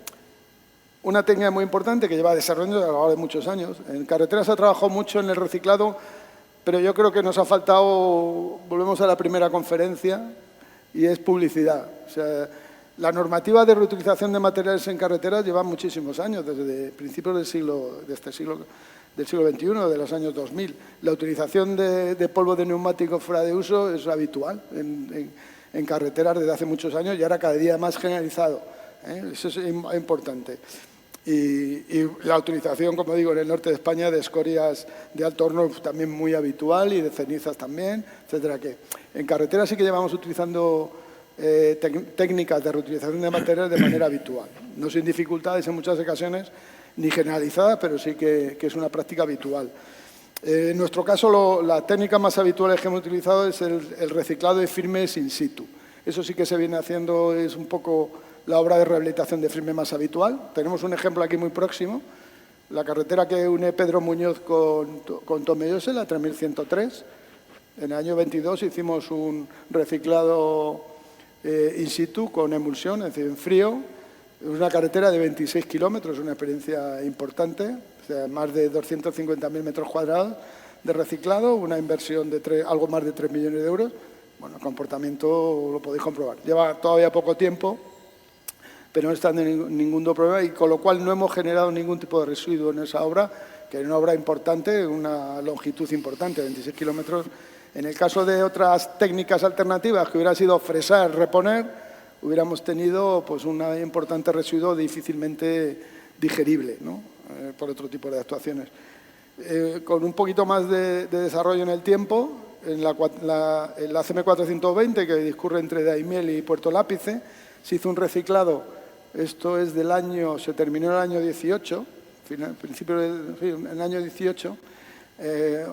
Una técnica muy importante que lleva desarrollando a lo largo de muchos años. En carreteras se ha trabajado mucho en el reciclado, pero yo creo que nos ha faltado, volvemos a la primera conferencia, y es publicidad. O sea, la normativa de reutilización de materiales en carreteras lleva muchísimos años, desde principios del siglo XXI, de los años 2000. La utilización de polvo de neumático fuera de uso es habitual en carreteras desde hace muchos años y ahora cada día más generalizado. Eso es importante. Y la utilización, como digo, en el norte de España de escorias de alto horno también muy habitual, y de cenizas también, etcétera. Que en carreteras sí que llevamos utilizando técnicas de reutilización de materiales de manera habitual. No sin dificultades en muchas ocasiones, ni generalizada, pero sí que es una práctica habitual. En nuestro caso, la técnica más habitual que hemos utilizado es el reciclado de firmes in situ. Eso sí que se viene haciendo, es un poco la obra de rehabilitación de firme más habitual. Tenemos un ejemplo aquí muy próximo, la carretera que une Pedro Muñoz con Tomelloso, la 3103. En el año 22 hicimos un reciclado in situ con emulsión, es decir, en frío. Es una carretera de 26 kilómetros, una experiencia importante, o sea, más de 250.000 metros cuadrados de reciclado, una inversión de algo más de 3 millones de euros. Bueno, el comportamiento lo podéis comprobar. Lleva todavía poco tiempo, pero no está en ningún problema, y con lo cual no hemos generado ningún tipo de residuo en esa obra, que es una obra importante, una longitud importante, 26 kilómetros. En el caso de otras técnicas alternativas, que hubiera sido fresar, reponer, hubiéramos tenido pues, un importante residuo difícilmente digerible, ¿no? Por otro tipo de actuaciones. Con un poquito más de desarrollo en el tiempo, en la CM420, que discurre entre Daimiel y Puerto Lápice, se hizo un reciclado, esto es del año, se terminó en el año 18, principio del año 18,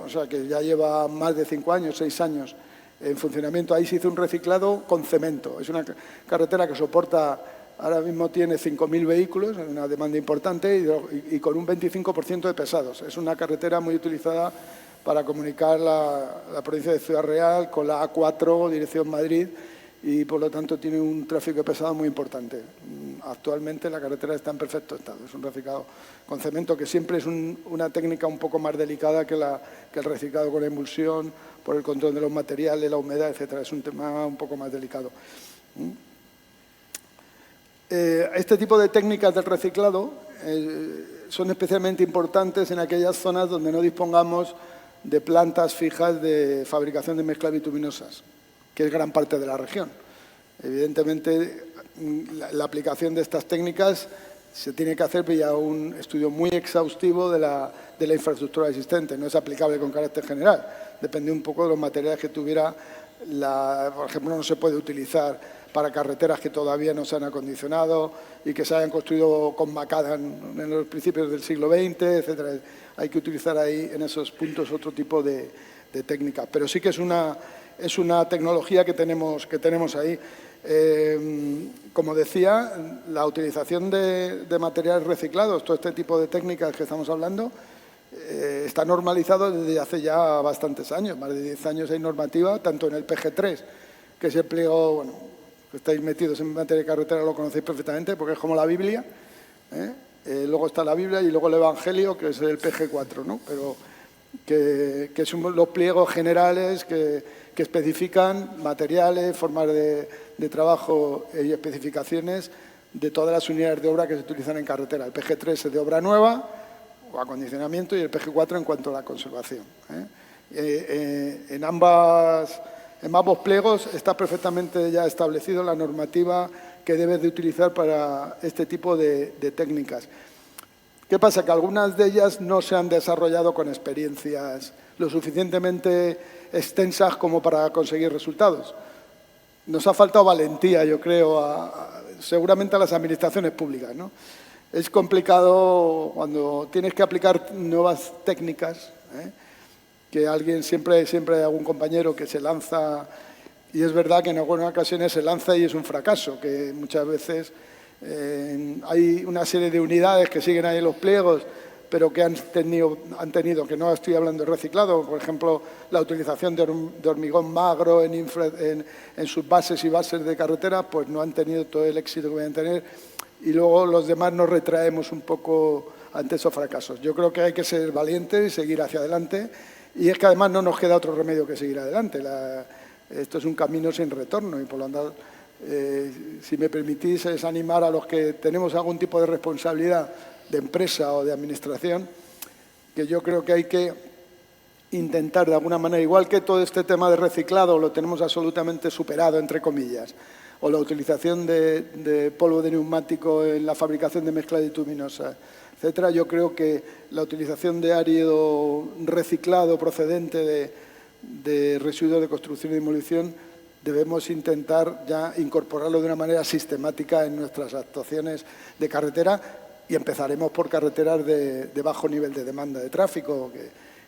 o sea que ya lleva más de 5 años, 6 años en funcionamiento. Ahí se hizo un reciclado con cemento. Es una carretera que soporta, ahora mismo tiene 5.000 vehículos, una demanda importante, y con un 25% de pesados. Es una carretera muy utilizada para comunicar la provincia de Ciudad Real con la A4, dirección Madrid, y por lo tanto tiene un tráfico de pesado muy importante. Actualmente la carretera está en perfecto estado. Es un reciclado con cemento, que siempre es una técnica un poco más delicada que el reciclado con emulsión, por el control de los materiales, la humedad, etcétera. Es un tema un poco más delicado. Este tipo de técnicas del reciclado son especialmente importantes en aquellas zonas donde no dispongamos de plantas fijas de fabricación de mezclas bituminosas, que es gran parte de la región. Evidentemente, la aplicación de estas técnicas se tiene que hacer vía un estudio muy exhaustivo de la infraestructura existente. No es aplicable con carácter general. Depende un poco de los materiales que tuviera. Por ejemplo, no se puede utilizar para carreteras que todavía no se han acondicionado y que se hayan construido con macadam en los principios del siglo XX, etcétera. Hay que utilizar ahí, en esos puntos, otro tipo de técnicas. Pero sí que es una tecnología que tenemos ahí. Como decía, la utilización de materiales reciclados, todo este tipo de técnicas que estamos hablando, está normalizado desde hace ya bastantes años. Más de 10 años hay normativa, tanto en el PG3, que es el pliego, bueno, que estáis metidos en materia de carretera, lo conocéis perfectamente, porque es como la Biblia, luego está la Biblia y luego el Evangelio, que es el PG4, ¿no? Pero que son los pliegos generales que especifican materiales, formas de trabajo y especificaciones de todas las unidades de obra que se utilizan en carretera. El PG3 es de obra nueva o acondicionamiento y el PG4 en cuanto a la conservación. En ambos pliegos está perfectamente ya establecido la normativa que debes de utilizar para este tipo de técnicas. ¿Qué pasa? Que algunas de ellas no se han desarrollado con experiencias lo suficientemente extensas como para conseguir resultados. Nos ha faltado valentía, yo creo, seguramente a las administraciones públicas, ¿no? Es complicado cuando tienes que aplicar nuevas técnicas, que alguien siempre hay algún compañero que se lanza, y es verdad que en algunas ocasiones se lanza y es un fracaso, que muchas veces hay una serie de unidades que siguen ahí en los pliegos, pero que han tenido, que no estoy hablando de reciclado, por ejemplo, la utilización de hormigón magro en sus bases y bases de carretera, pues no han tenido todo el éxito que pueden tener, y luego los demás nos retraemos un poco ante esos fracasos. Yo creo que hay que ser valientes y seguir hacia adelante, y es que además no nos queda otro remedio que seguir adelante. Esto es un camino sin retorno y por lo tanto, si me permitís, es animar a los que tenemos algún tipo de responsabilidad de empresa o de administración, que yo creo que hay que intentar de alguna manera, igual que todo este tema de reciclado lo tenemos absolutamente superado, entre comillas, o la utilización de polvo de neumático en la fabricación de mezcla bituminosa, etcétera, yo creo que la utilización de árido reciclado procedente de residuos de construcción y demolición debemos intentar ya incorporarlo de una manera sistemática en nuestras actuaciones de carretera, y empezaremos por carreteras de bajo nivel de demanda de tráfico,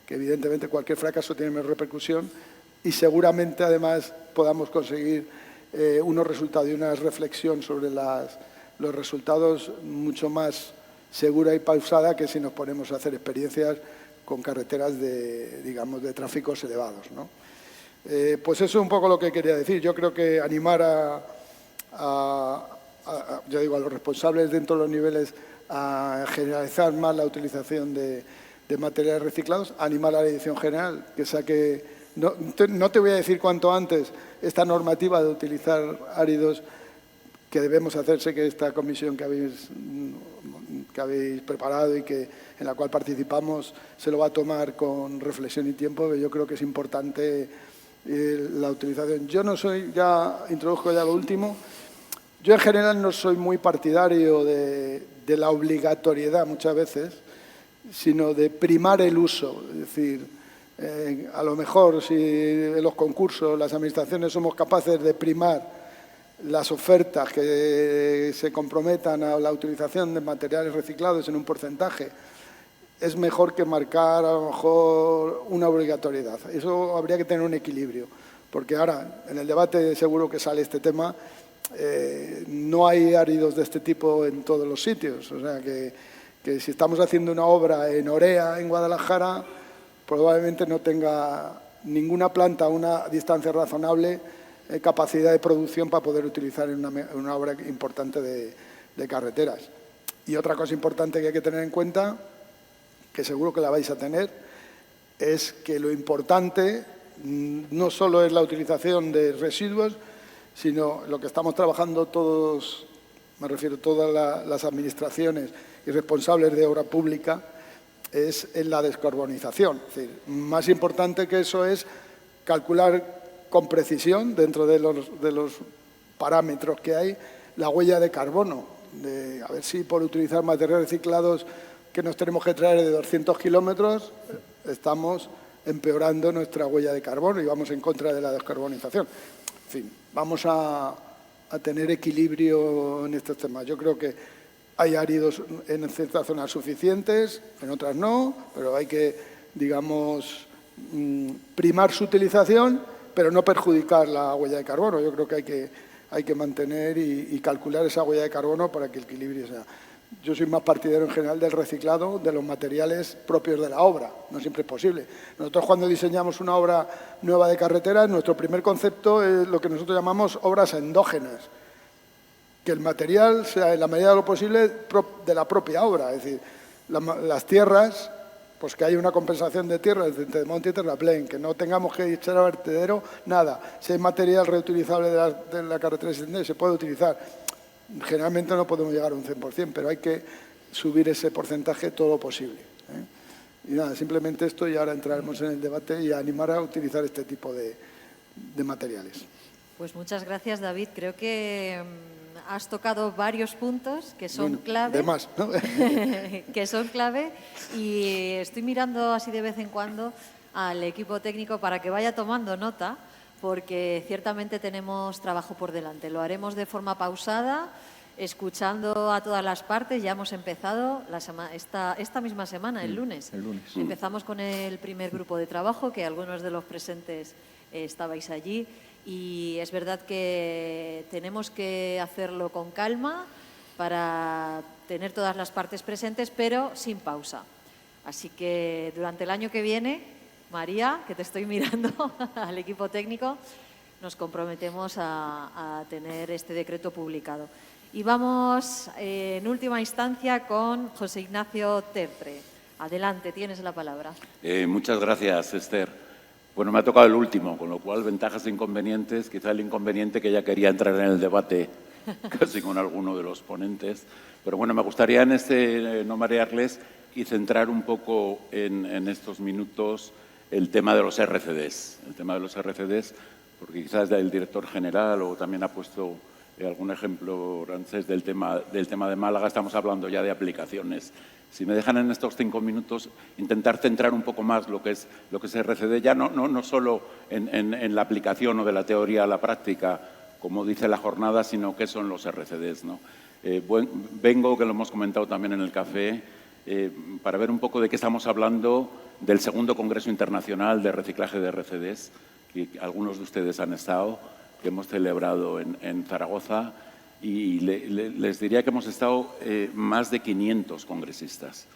que evidentemente cualquier fracaso tiene menos repercusión, y seguramente además podamos conseguir unos resultados y una reflexión sobre los resultados mucho más segura y pausada que si nos ponemos a hacer experiencias con carreteras de tráficos elevados, ¿no? Pues eso es un poco lo que quería decir. Yo creo que animar a los responsables dentro de los niveles a generalizar más la utilización de materiales reciclados, animar a la Dirección General que saque, no te voy a decir cuanto antes, esta normativa de utilizar áridos que debemos hacerse, que esta comisión que habéis preparado y en la cual participamos se lo va a tomar con reflexión y tiempo, que yo creo que es importante la utilización. Yo no soy, introduzco ya lo último, Yo en general no soy muy partidario de la obligatoriedad muchas veces, sino de primar el uso. Es decir, a lo mejor si en los concursos las administraciones somos capaces de primar las ofertas que se comprometan a la utilización de materiales reciclados en un porcentaje, es mejor que marcar a lo mejor una obligatoriedad. Eso habría que tener un equilibrio, porque ahora en el debate seguro que sale este tema. No hay áridos de este tipo en todos los sitios, o sea que si estamos haciendo una obra en Orea, en Guadalajara, probablemente no tenga ninguna planta a una distancia razonable capacidad de producción para poder utilizar en una obra importante de carreteras. Y otra cosa importante que hay que tener en cuenta, que seguro que la vais a tener, es que lo importante no solo es la utilización de residuos, sino lo que estamos trabajando todos, me refiero a todas las administraciones y responsables de obra pública, es en la descarbonización. Es decir, más importante que eso es calcular con precisión, dentro de los parámetros que hay, la huella de carbono. A ver si por utilizar materiales reciclados que nos tenemos que traer de 200 kilómetros, estamos empeorando nuestra huella de carbono y vamos en contra de la descarbonización. En fin, vamos a tener equilibrio en estos temas. Yo creo que hay áridos en ciertas zonas suficientes, en otras no, pero hay que, digamos, primar su utilización, pero no perjudicar la huella de carbono. Yo creo que hay que mantener y calcular esa huella de carbono para que el equilibrio sea. Yo soy más partidario en general del reciclado de los materiales propios de la obra. No siempre es posible. Nosotros cuando diseñamos una obra nueva de carretera, nuestro primer concepto es lo que nosotros llamamos obras endógenas. Que el material sea, en la medida de lo posible, de la propia obra. Es decir, las tierras, pues que haya una compensación de tierras entre monte y terraplén, que no tengamos que echar a vertedero nada. Si hay material reutilizable de la carretera existente, se puede utilizar. Generalmente no podemos llegar a un 100%, pero hay que subir ese porcentaje todo lo posible. Y nada, simplemente esto y ahora entraremos en el debate y animar a utilizar este tipo de materiales. Pues muchas gracias, David. Creo que has tocado varios puntos que son clave. De más, ¿no? Que son clave y estoy mirando así de vez en cuando al equipo técnico para que vaya tomando nota, porque ciertamente tenemos trabajo por delante. Lo haremos de forma pausada, escuchando a todas las partes. Ya hemos empezado esta misma semana, el lunes. Empezamos con el primer grupo de trabajo, que algunos de los presentes estabais allí. Y es verdad que tenemos que hacerlo con calma para tener todas las partes presentes, pero sin pausa. Así que durante el año que viene, María, que te estoy mirando, al equipo técnico, nos comprometemos a tener este decreto publicado. Y vamos en última instancia con José Ignacio Tertre. Adelante, tienes la palabra. Muchas gracias, Esther. Bueno, me ha tocado el último, con lo cual ventajas e inconvenientes. Quizá el inconveniente que ya quería entrar en el debate casi con alguno de los ponentes. Pero bueno, me gustaría en no marearles y centrar un poco en estos minutos el tema de los RCDs. El tema de los RCDs, porque quizás el director general o también ha puesto algún ejemplo, Rancés, del tema de Málaga. Estamos hablando ya de aplicaciones. Si me dejan en estos 5 minutos intentar centrar un poco más lo que es RCD, ya no solo en la aplicación o de la teoría a la práctica, como dice la jornada, sino qué son los RCDs, ¿no? Vengo, que lo hemos comentado también en el café, para ver un poco de qué estamos hablando del segundo Congreso Internacional de Reciclaje de RCDs, que algunos de ustedes han estado, que hemos celebrado en Zaragoza, y les diría que hemos estado más de 500 congresistas.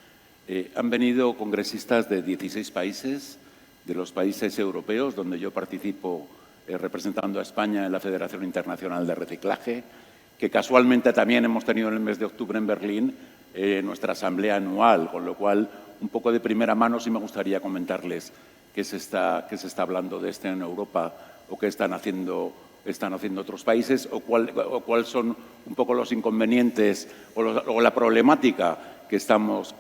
Han venido congresistas de 16 países, de los países europeos, donde yo participo representando a España en la Federación Internacional de Reciclaje, que casualmente también hemos tenido en el mes de octubre en Berlín nuestra asamblea anual, con lo cual un poco de primera mano sí me gustaría comentarles qué se está hablando de esto en Europa o qué están haciendo otros países o cuáles son un poco los inconvenientes o la problemática que estamos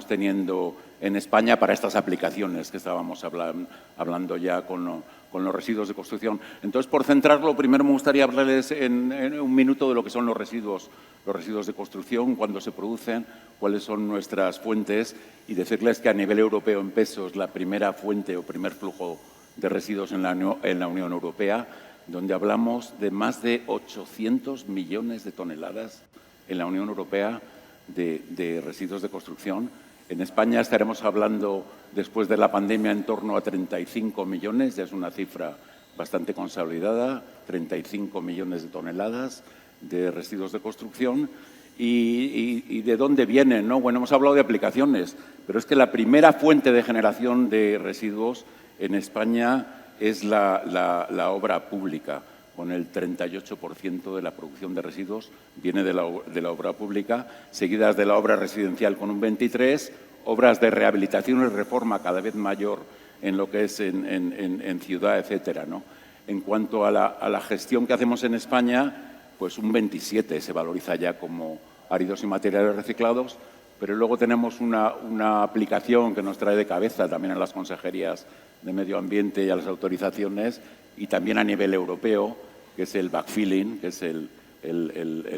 teniendo en España para estas aplicaciones que estábamos hablando ya con los residuos de construcción. Entonces, por centrarlo, primero me gustaría hablarles en un minuto de lo que son los residuos de construcción, cuándo se producen, cuáles son nuestras fuentes y decirles que a nivel europeo en pesos la primera fuente o primer flujo de residuos en la Unión Europea, donde hablamos de más de 800 millones de toneladas en la Unión Europea de residuos de construcción. En España estaremos hablando, después de la pandemia, en torno a 35 millones, ya es una cifra bastante consolidada, 35 millones de toneladas de residuos de construcción. ¿Y de dónde vienen, no? Bueno, hemos hablado de aplicaciones, pero es que la primera fuente de generación de residuos en España es la obra pública, con el 38% de la producción de residuos viene de la obra pública, seguidas de la obra residencial con un 23%, obras de rehabilitación y reforma cada vez mayor en lo que es en ciudad, etcétera, ¿no? En cuanto a la gestión que hacemos en España, pues un 27% se valoriza ya como áridos y materiales reciclados, pero luego tenemos una aplicación que nos trae de cabeza también a las consejerías de Medio Ambiente y a las autorizaciones, y también a nivel europeo, que es el backfilling, que es el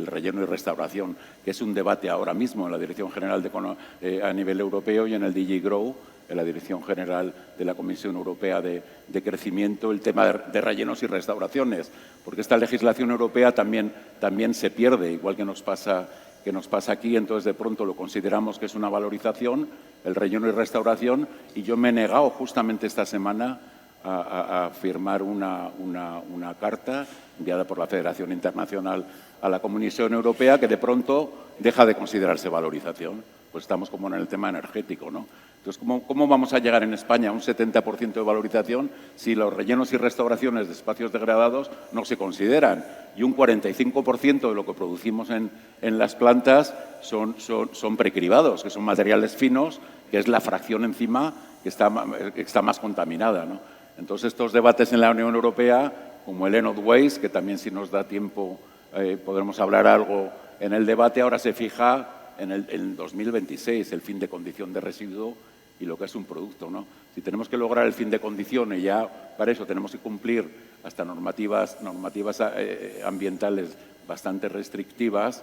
relleno y restauración, que es un debate ahora mismo en la Dirección General a nivel europeo y en el DG Grow, en la Dirección General de la Comisión Europea de Crecimiento, el tema de rellenos y restauraciones, porque esta legislación europea también se pierde, igual que nos pasa aquí. Entonces, de pronto lo consideramos que es una valorización, el relleno y restauración, y yo me he negado justamente esta semana a firmar una carta enviada por la Federación Internacional a la Comisión Europea, que de pronto deja de considerarse valorización. Pues estamos como en el tema energético, ¿no? Entonces, ¿cómo vamos a llegar en España a un 70% de valorización si los rellenos y restauraciones de espacios degradados no se consideran? Y un 45% de lo que producimos en las plantas son precribados, que son materiales finos, que es la fracción encima que está más contaminada, ¿no? Entonces, estos debates en la Unión Europea, como el End of Waste, que también, si nos da tiempo, podremos hablar algo en el debate, ahora se fija en el 2026, el fin de condición de residuo y lo que es un producto, ¿no? Si tenemos que lograr el fin de condición, y ya para eso tenemos que cumplir hasta normativas ambientales bastante restrictivas,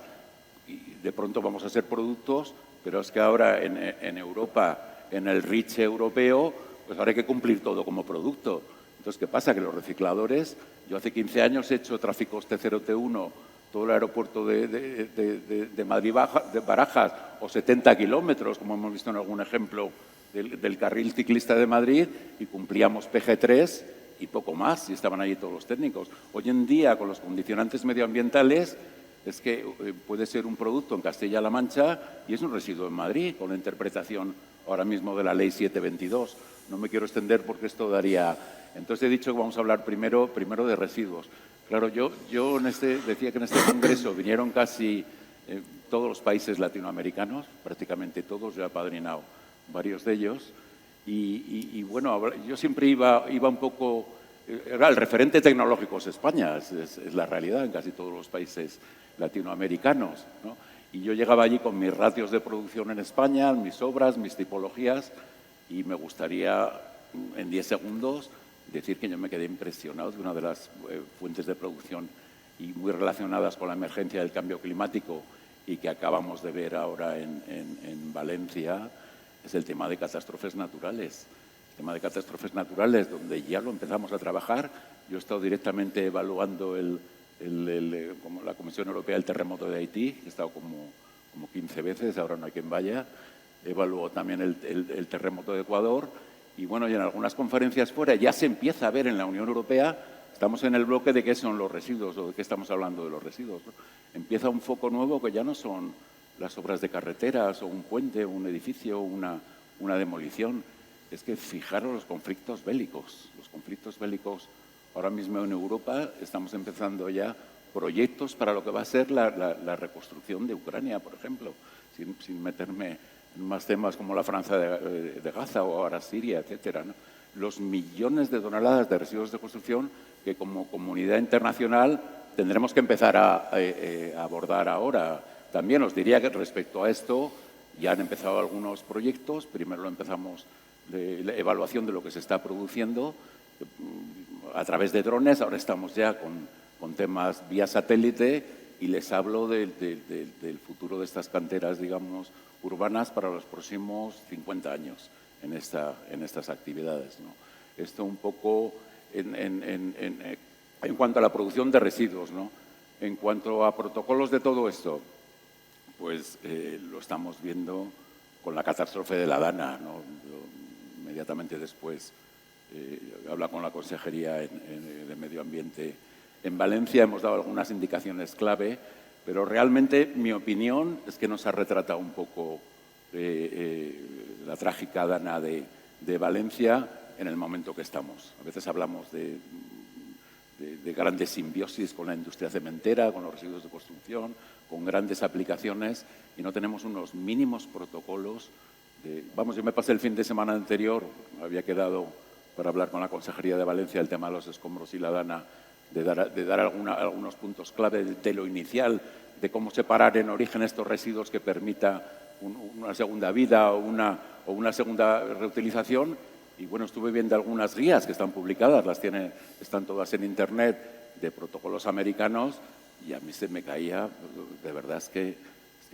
y de pronto vamos a ser productos, pero es que ahora en Europa, en el REACH europeo, pues ahora hay que cumplir todo como producto. Entonces, ¿qué pasa? Que los recicladores, yo hace 15 años he hecho tráficos T0, T1, todo el aeropuerto de Madrid-Barajas, o 70 kilómetros, como hemos visto en algún ejemplo del carril ciclista de Madrid, y cumplíamos PG3 y poco más, y estaban allí todos los técnicos. Hoy en día, con los condicionantes medioambientales, es que puede ser un producto en Castilla-La Mancha y es un residuo en Madrid, con la interpretación ahora mismo de la Ley 722. No me quiero extender porque esto daría... Entonces he dicho que vamos a hablar primero de residuos. Claro, yo decía que en este congreso vinieron casi todos los países latinoamericanos, prácticamente todos, yo he apadrinado varios de ellos, y bueno, yo siempre iba un poco... el referente tecnológico es España, es la realidad en casi todos los países latinoamericanos, ¿no? Y yo llegaba allí con mis ratios de producción en España, mis obras, mis tipologías, y me gustaría, en 10 segundos, decir que yo me quedé impresionado de una de las fuentes de producción y muy relacionadas con la emergencia del cambio climático y que acabamos de ver ahora en Valencia, es el tema de catástrofes naturales. El tema de catástrofes naturales, donde ya lo empezamos a trabajar. Yo he estado directamente evaluando como la Comisión Europea el terremoto de Haití, he estado como 15 veces, ahora no hay quien vaya. Evaluó también el terremoto de Ecuador. Y bueno, y en algunas conferencias fuera ya se empieza a ver en la Unión Europea, estamos en el bloque de qué son los residuos o de qué estamos hablando de los residuos, ¿no? Empieza un foco nuevo que ya no son las obras de carreteras o un puente o un edificio o una demolición. Es que fijaros los conflictos bélicos. Los conflictos bélicos ahora mismo en Europa estamos empezando ya proyectos para lo que va a ser la reconstrucción de Ucrania, por ejemplo, sin meterme en más temas como la Franja de Gaza o ahora Siria, etcétera, ¿no? Los millones de toneladas de residuos de construcción que como comunidad internacional tendremos que empezar a abordar ahora. También os diría que respecto a esto, Ya han empezado algunos proyectos. Primero lo empezamos de la evaluación de lo que se está produciendo a través de drones. Ahora estamos ya con temas vía satélite y les hablo del futuro de estas canteras, digamos, urbanas para los próximos 50 años en estas actividades, ¿no? Esto un poco en cuanto a la producción de residuos, ¿no? En cuanto a protocolos de todo esto, pues lo estamos viendo con la catástrofe de la Dana, ¿no? Inmediatamente después habla con la Consejería de Medio Ambiente en Valencia. Hemos dado algunas indicaciones clave, pero realmente mi opinión es que nos ha retratado un poco la trágica Dana de Valencia en el momento que estamos. A veces hablamos de grandes simbiosis con la industria cementera, con los residuos de construcción, con grandes aplicaciones, y no tenemos unos mínimos protocolos. Vamos, yo me pasé el fin de semana anterior, había quedado para hablar con la Consejería de Valencia el tema de los escombros y la Dana, de dar algunos puntos clave de lo inicial, de cómo separar en origen estos residuos que permita una segunda vida o una segunda reutilización. Y bueno, estuve viendo algunas guías que están publicadas, están todas en Internet, de protocolos americanos, y a mí se me caía, de verdad es que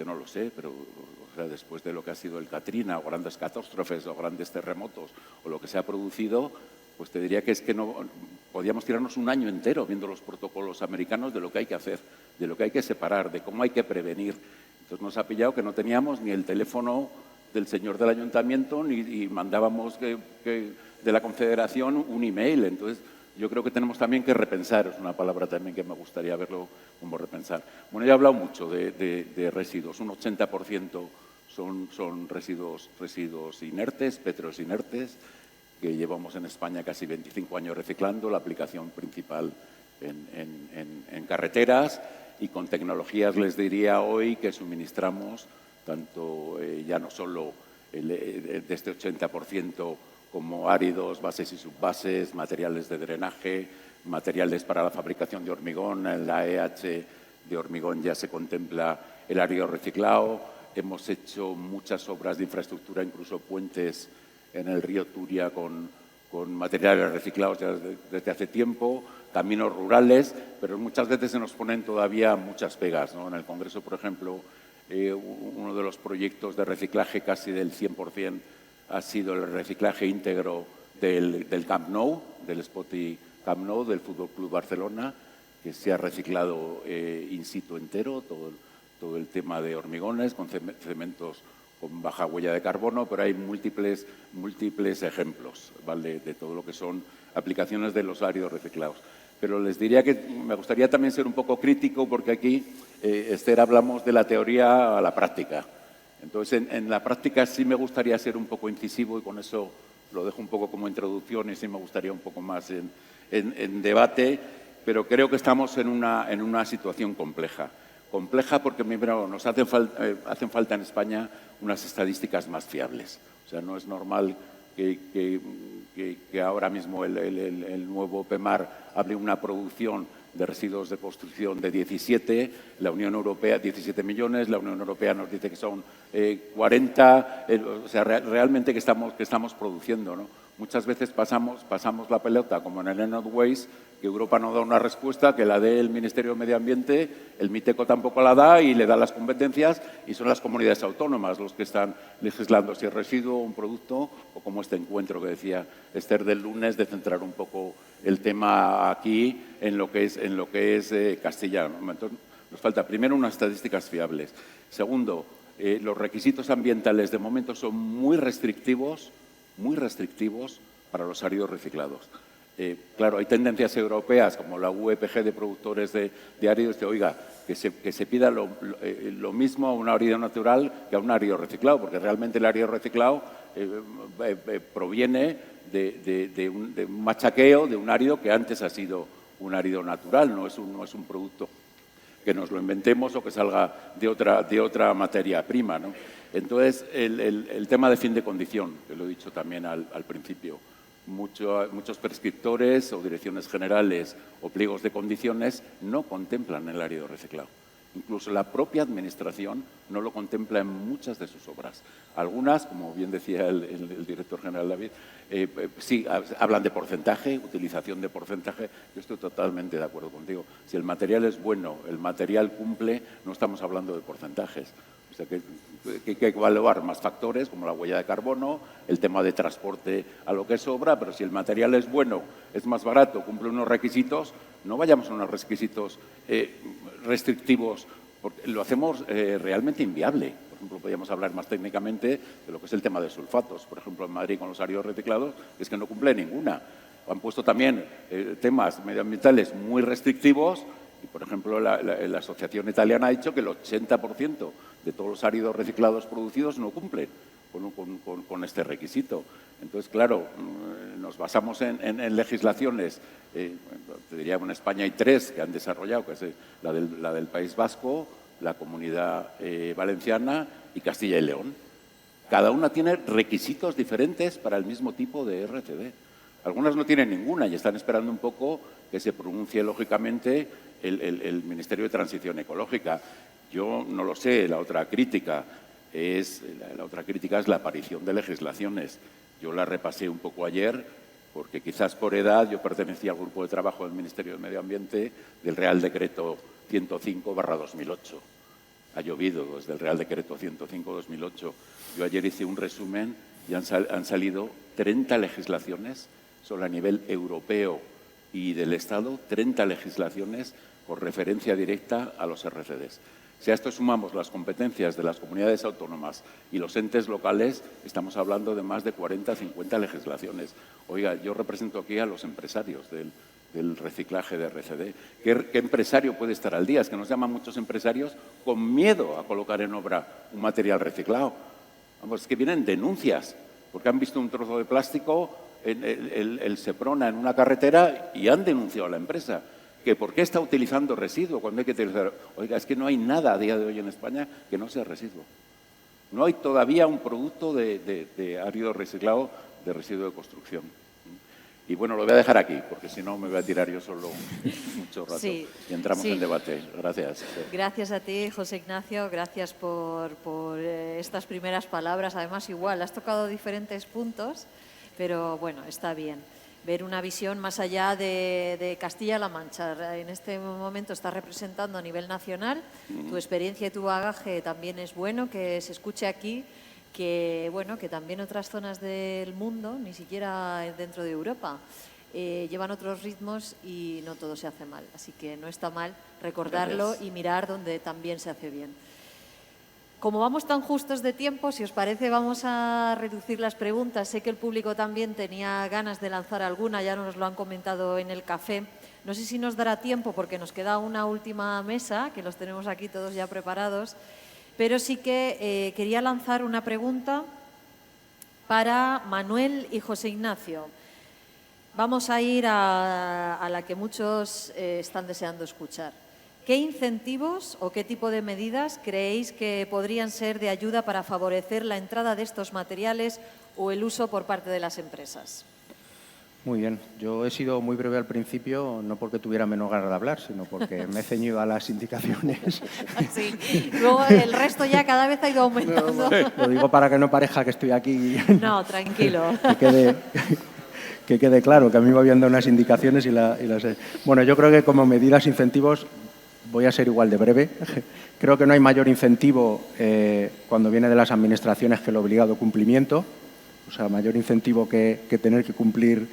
no lo sé, pero o sea, después de lo que ha sido el Katrina, o grandes catástrofes, o grandes terremotos, o lo que se ha producido, pues te diría que es que no podíamos tirarnos un año entero viendo los protocolos americanos de lo que hay que hacer, de lo que hay que separar, de cómo hay que prevenir. Entonces nos ha pillado que no teníamos ni el teléfono del señor del ayuntamiento y mandábamos de la Confederación un email. Entonces yo creo que tenemos también que repensar, es una palabra también que me gustaría verlo como repensar. Bueno, ya he hablado mucho de residuos, un 80% son residuos inertes, petros inertes, que llevamos en España casi 25 años reciclando, la aplicación principal en carreteras, y con tecnologías les diría hoy que suministramos tanto ya no solo de este 80% como áridos, bases y subbases, materiales de drenaje, materiales para la fabricación de hormigón. En la EH de hormigón ya se contempla el árido reciclado. Hemos hecho muchas obras de infraestructura, incluso puentes en el río Turia con materiales reciclados ya desde hace tiempo, caminos rurales, pero muchas veces se nos ponen todavía muchas pegas, ¿no? En el Congreso, por ejemplo, uno de los proyectos de reciclaje casi del 100% ha sido el reciclaje íntegro del Camp Nou, del Sporting Camp Nou, del Fútbol Club Barcelona, que se ha reciclado in situ entero, todo el tema de hormigones, con cementos con baja huella de carbono, pero hay múltiples ejemplos, ¿vale?, de todo lo que son aplicaciones de los áridos reciclados. Pero les diría que me gustaría también ser un poco crítico, porque aquí, Esther, hablamos de la teoría a la práctica. Entonces, en la práctica sí me gustaría ser un poco incisivo, y con eso lo dejo un poco como introducción, y sí me gustaría un poco más en debate, pero creo que estamos en una situación compleja. Compleja porque, primero, nos hacen falta en España unas estadísticas más fiables. O sea, no es normal que ahora mismo el nuevo PEMAR hable una producción de residuos de construcción de 17, la Unión Europea 17 millones, la Unión Europea nos dice que son 40, o sea, realmente que estamos produciendo, ¿no? Muchas veces pasamos la pelota, como en el End of Waste, que Europa no da una respuesta, que la dé el Ministerio de Medio Ambiente, el MITECO tampoco la da y le da las competencias, y son las comunidades autónomas los que están legislando si es residuo, un producto, o como este encuentro que decía Esther del lunes, de centrar un poco el tema aquí en lo que es castellano. Entonces, nos falta primero unas estadísticas fiables. Segundo, los requisitos ambientales de momento son muy restrictivos para los áridos reciclados. Claro, hay tendencias europeas como la UEPG de productores de áridos que, oiga, que se pida lo mismo a un árido natural que a un árido reciclado, porque realmente el árido reciclado proviene de un machaqueo de un árido que antes ha sido un árido natural, no es un producto que nos lo inventemos o que salga de otra materia prima, ¿no? Entonces, el tema de fin de condición, que lo he dicho también al principio, muchos prescriptores o direcciones generales o pliegos de condiciones no contemplan el árido reciclado. Incluso la propia Administración no lo contempla en muchas de sus obras. Algunas, como bien decía el director general David, sí, hablan de porcentaje, utilización de porcentaje. Yo estoy totalmente de acuerdo contigo. Si el material es bueno, el material cumple, no estamos hablando de porcentajes. O sea que hay que evaluar más factores, como la huella de carbono, el tema de transporte a lo que sobra, pero si el material es bueno, es más barato, cumple unos requisitos, no vayamos a unos requisitos restrictivos, porque lo hacemos realmente inviable. Por ejemplo, podríamos hablar más técnicamente de lo que es el tema de sulfatos. Por ejemplo, en Madrid con los áridos reciclados es que no cumple ninguna. Han puesto también temas medioambientales muy restrictivos y, por ejemplo, la Asociación Italiana ha dicho que el 80% de todos los áridos reciclados producidos no cumplen con este requisito. Entonces, claro, nos basamos en legislaciones, te diría, en España hay 3 que han desarrollado, que es la del País Vasco, la Comunidad Valenciana y Castilla y León. Cada una tiene requisitos diferentes para el mismo tipo de RCD. Algunas no tienen ninguna y están esperando un poco que se pronuncie lógicamente el Ministerio de Transición Ecológica. Yo no lo sé, la otra crítica es la aparición de legislaciones. Yo la repasé un poco ayer porque quizás por edad yo pertenecía al grupo de trabajo del Ministerio de Medio Ambiente del Real Decreto 105/2008. Ha llovido desde el Real Decreto 105/2008. Yo ayer hice un resumen y han salido 30 legislaciones solo a nivel europeo y del Estado, 30 legislaciones con referencia directa a los RCDs. Si a esto sumamos las competencias de las comunidades autónomas y los entes locales, estamos hablando de más de 40 o 50 legislaciones. Oiga, yo represento aquí a los empresarios del reciclaje de RCD. ¿Qué empresario puede estar al día? Es que nos llaman muchos empresarios con miedo a colocar en obra un material reciclado. Vamos, es que vienen denuncias porque han visto un trozo de plástico en el Seprona en una carretera y han denunciado a la empresa. Que ¿por qué está utilizando residuo cuando hay que utilizar? Oiga, es que no hay nada a día de hoy en España que no sea residuo. No hay todavía un producto de árido reciclado de residuo de construcción. Y bueno, lo voy a dejar aquí, porque si no me voy a tirar yo solo mucho rato. Sí, y entramos en debate. Gracias. Gracias a ti, José Ignacio. Gracias por estas primeras palabras. Además, igual, has tocado diferentes puntos, pero bueno, está bien. Ver una visión más allá de Castilla-La Mancha. En este momento estás representando a nivel nacional. Tu experiencia y tu bagaje también es bueno que se escuche aquí, que bueno, que también otras zonas del mundo, ni siquiera dentro de Europa, llevan otros ritmos y no todo se hace mal. Así que no está mal recordarlo y mirar donde también se hace bien. Como vamos tan justos de tiempo, si os parece, vamos a reducir las preguntas. Sé que el público también tenía ganas de lanzar alguna, ya nos lo han comentado en el café. No sé si nos dará tiempo porque nos queda una última mesa, que los tenemos aquí todos ya preparados, pero sí que quería lanzar una pregunta para Manuel y José Ignacio. Vamos a ir a la que muchos están deseando escuchar. ¿Qué incentivos o qué tipo de medidas creéis que podrían ser de ayuda para favorecer la entrada de estos materiales o el uso por parte de las empresas? Muy bien. Yo he sido muy breve al principio, no porque tuviera menos ganas de hablar, sino porque me he ceñido a las indicaciones. Sí. Luego el resto ya cada vez ha ido aumentando. Lo digo para que no parezca que estoy aquí. No, tranquilo. Que quede claro que a mí me habían dado unas indicaciones y las... Bueno, yo creo que como medidas, incentivos... Voy a ser igual de breve. Creo que no hay mayor incentivo cuando viene de las administraciones que el obligado cumplimiento. O sea, mayor incentivo que tener que cumplir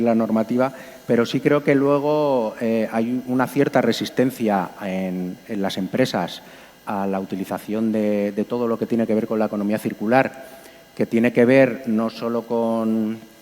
la normativa. Pero sí creo que luego hay una cierta resistencia en las empresas a la utilización de todo lo que tiene que ver con la economía circular, que tiene que ver no solo con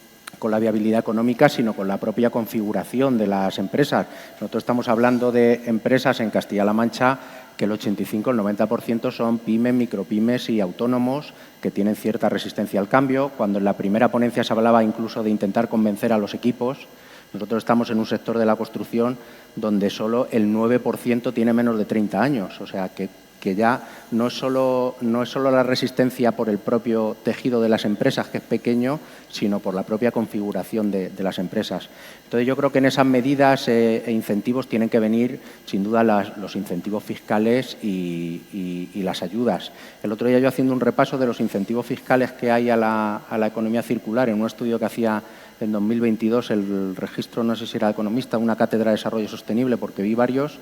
la viabilidad económica, sino con la propia configuración de las empresas. Nosotros estamos hablando de empresas en Castilla-La Mancha que el 85, el 90% son pymes, micropymes y autónomos que tienen cierta resistencia al cambio. Cuando en la primera ponencia se hablaba incluso de intentar convencer a los equipos, nosotros estamos en un sector de la construcción donde solo el 9% tiene menos de 30 años. O sea, que que ya no es solo la resistencia por el propio tejido de las empresas, que es pequeño, sino por la propia configuración de las empresas. Entonces, yo creo que en esas medidas e incentivos tienen que venir, sin duda, los incentivos fiscales y las ayudas. El otro día, yo haciendo un repaso de los incentivos fiscales que hay a la economía circular, en un estudio que hacía en 2022 el registro, no sé si era economista, una cátedra de desarrollo sostenible, porque vi varios,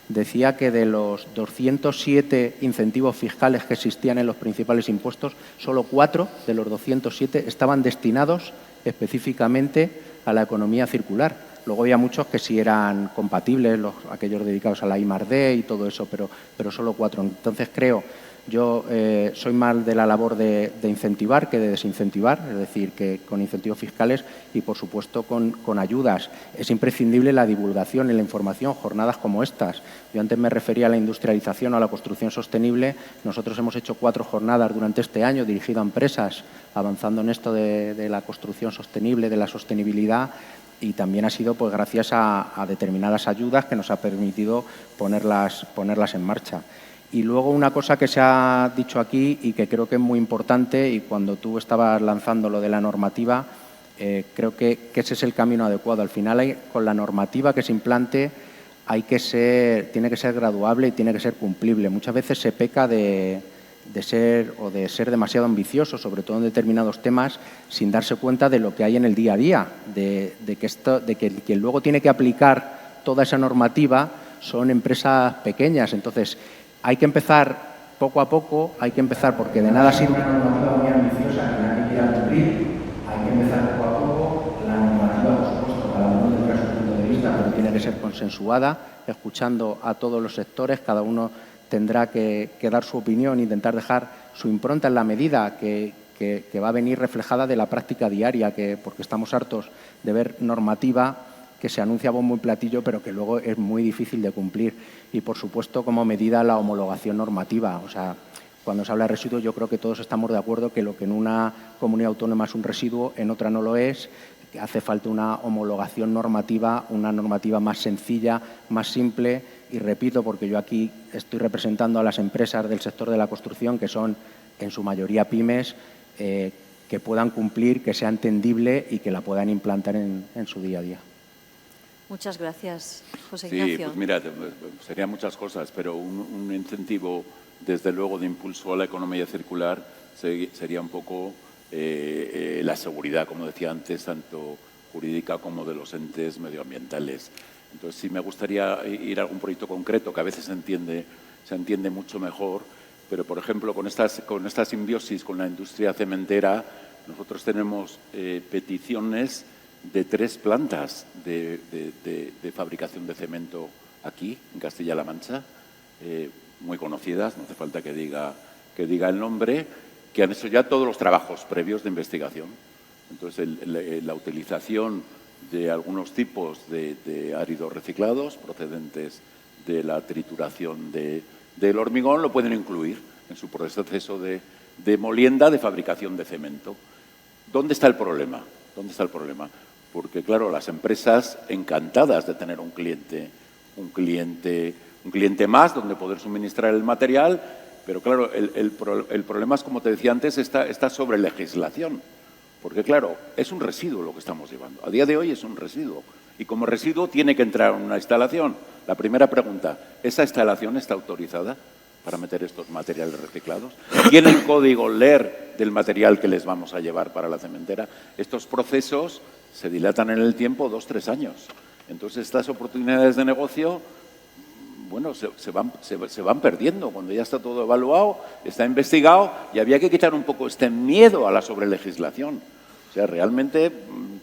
decía que de los 207 incentivos fiscales que existían en los principales impuestos, solo 4 de los 207 estaban destinados específicamente a la economía circular. Luego había muchos que sí eran compatibles, aquellos dedicados a la I+D y todo eso, pero solo 4. Entonces, creo, yo soy más de la labor de incentivar que de desincentivar, es decir, que con incentivos fiscales y, por supuesto, con ayudas. Es imprescindible la divulgación y la información, jornadas como estas. Yo antes me refería a la industrialización o a la construcción sostenible. Nosotros hemos hecho 4 jornadas durante este año dirigidas a empresas avanzando en esto de la construcción sostenible, de la sostenibilidad, y también ha sido pues gracias a determinadas ayudas que nos ha permitido ponerlas en marcha. Y luego una cosa que se ha dicho aquí y que creo que es muy importante, y cuando tú estabas lanzando lo de la normativa, creo que ese es el camino adecuado. Al final, con la normativa que se implante, tiene que ser graduable y tiene que ser cumplible. Muchas veces se peca de ser demasiado ambicioso, sobre todo en determinados temas, sin darse cuenta de lo que hay en el día a día, de que quien luego tiene que aplicar toda esa normativa son empresas pequeñas. Entonces, hay que empezar poco a poco, hay que empezar porque de nada sirve una normativa muy ambiciosa que nadie quiera cumplir. Hay que empezar poco a poco. La normativa, por supuesto, cada uno tendrá su punto de vista, pero tiene que ser consensuada, escuchando a todos los sectores. Cada uno tendrá que dar su opinión, intentar dejar su impronta en la medida que va a venir reflejada de la práctica diaria, porque estamos hartos de ver normativa que se anuncia a bombo y platillo, pero que luego es muy difícil de cumplir. Y, por supuesto, como medida, la homologación normativa. O sea, cuando se habla de residuos, yo creo que todos estamos de acuerdo que lo que en una comunidad autónoma es un residuo, en otra no lo es, que hace falta una homologación normativa, una normativa más sencilla, más simple. Y repito, porque yo aquí estoy representando a las empresas del sector de la construcción, que son en su mayoría pymes, que puedan cumplir, que sea entendible y que la puedan implantar en su día a día. Muchas gracias, José Ignacio. Sí, pues mira, serían muchas cosas, pero un incentivo, desde luego, de impulso a la economía circular sería un poco la seguridad, como decía antes, tanto jurídica como de los entes medioambientales. Entonces, sí me gustaría ir a algún proyecto concreto que a veces se entiende mucho mejor, pero, por ejemplo, con esta simbiosis con la industria cementera, nosotros tenemos peticiones de 3 plantas de fabricación de cemento aquí, en Castilla-La Mancha, muy conocidas, no hace falta que diga el nombre, que han hecho ya todos los trabajos previos de investigación. Entonces, la utilización de algunos tipos de áridos reciclados procedentes de la trituración del hormigón lo pueden incluir en su proceso de molienda de fabricación de cemento. ¿Dónde está el problema? Porque, claro, las empresas encantadas de tener un cliente más donde poder suministrar el material, pero, claro, el problema es, como te decía antes, esta sobre legislación. Porque, claro, es un residuo lo que estamos llevando. A día de hoy es un residuo. Y como residuo tiene que entrar en una instalación. La primera pregunta, ¿esa instalación está autorizada para meter estos materiales reciclados? ¿Tiene el código LER del material que les vamos a llevar para la cementera? Estos procesos se dilatan en el tiempo 2-3 años. Entonces, estas oportunidades de negocio, bueno, se van perdiendo cuando ya está todo evaluado, está investigado, y había que quitar un poco este miedo a la sobrelegislación. O sea, realmente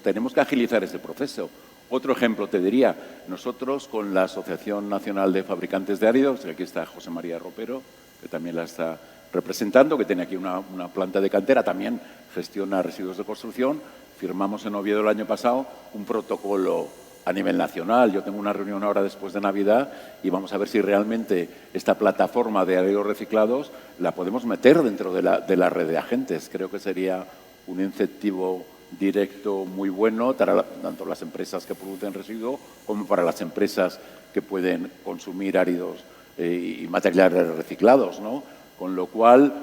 tenemos que agilizar este proceso. Otro ejemplo te diría, nosotros con la Asociación Nacional de Fabricantes de Áridos, aquí está José María Ropero, que también la está representando, que tiene aquí una planta de cantera, también gestiona residuos de construcción. Firmamos en Oviedo el año pasado un protocolo a nivel nacional. Yo tengo una reunión ahora después de Navidad y vamos a ver si realmente esta plataforma de áridos reciclados la podemos meter dentro de la red de agentes. Creo que sería un incentivo directo muy bueno, tanto las empresas que producen residuos como para las empresas que pueden consumir áridos y materiales reciclados, ¿no? Con lo cual,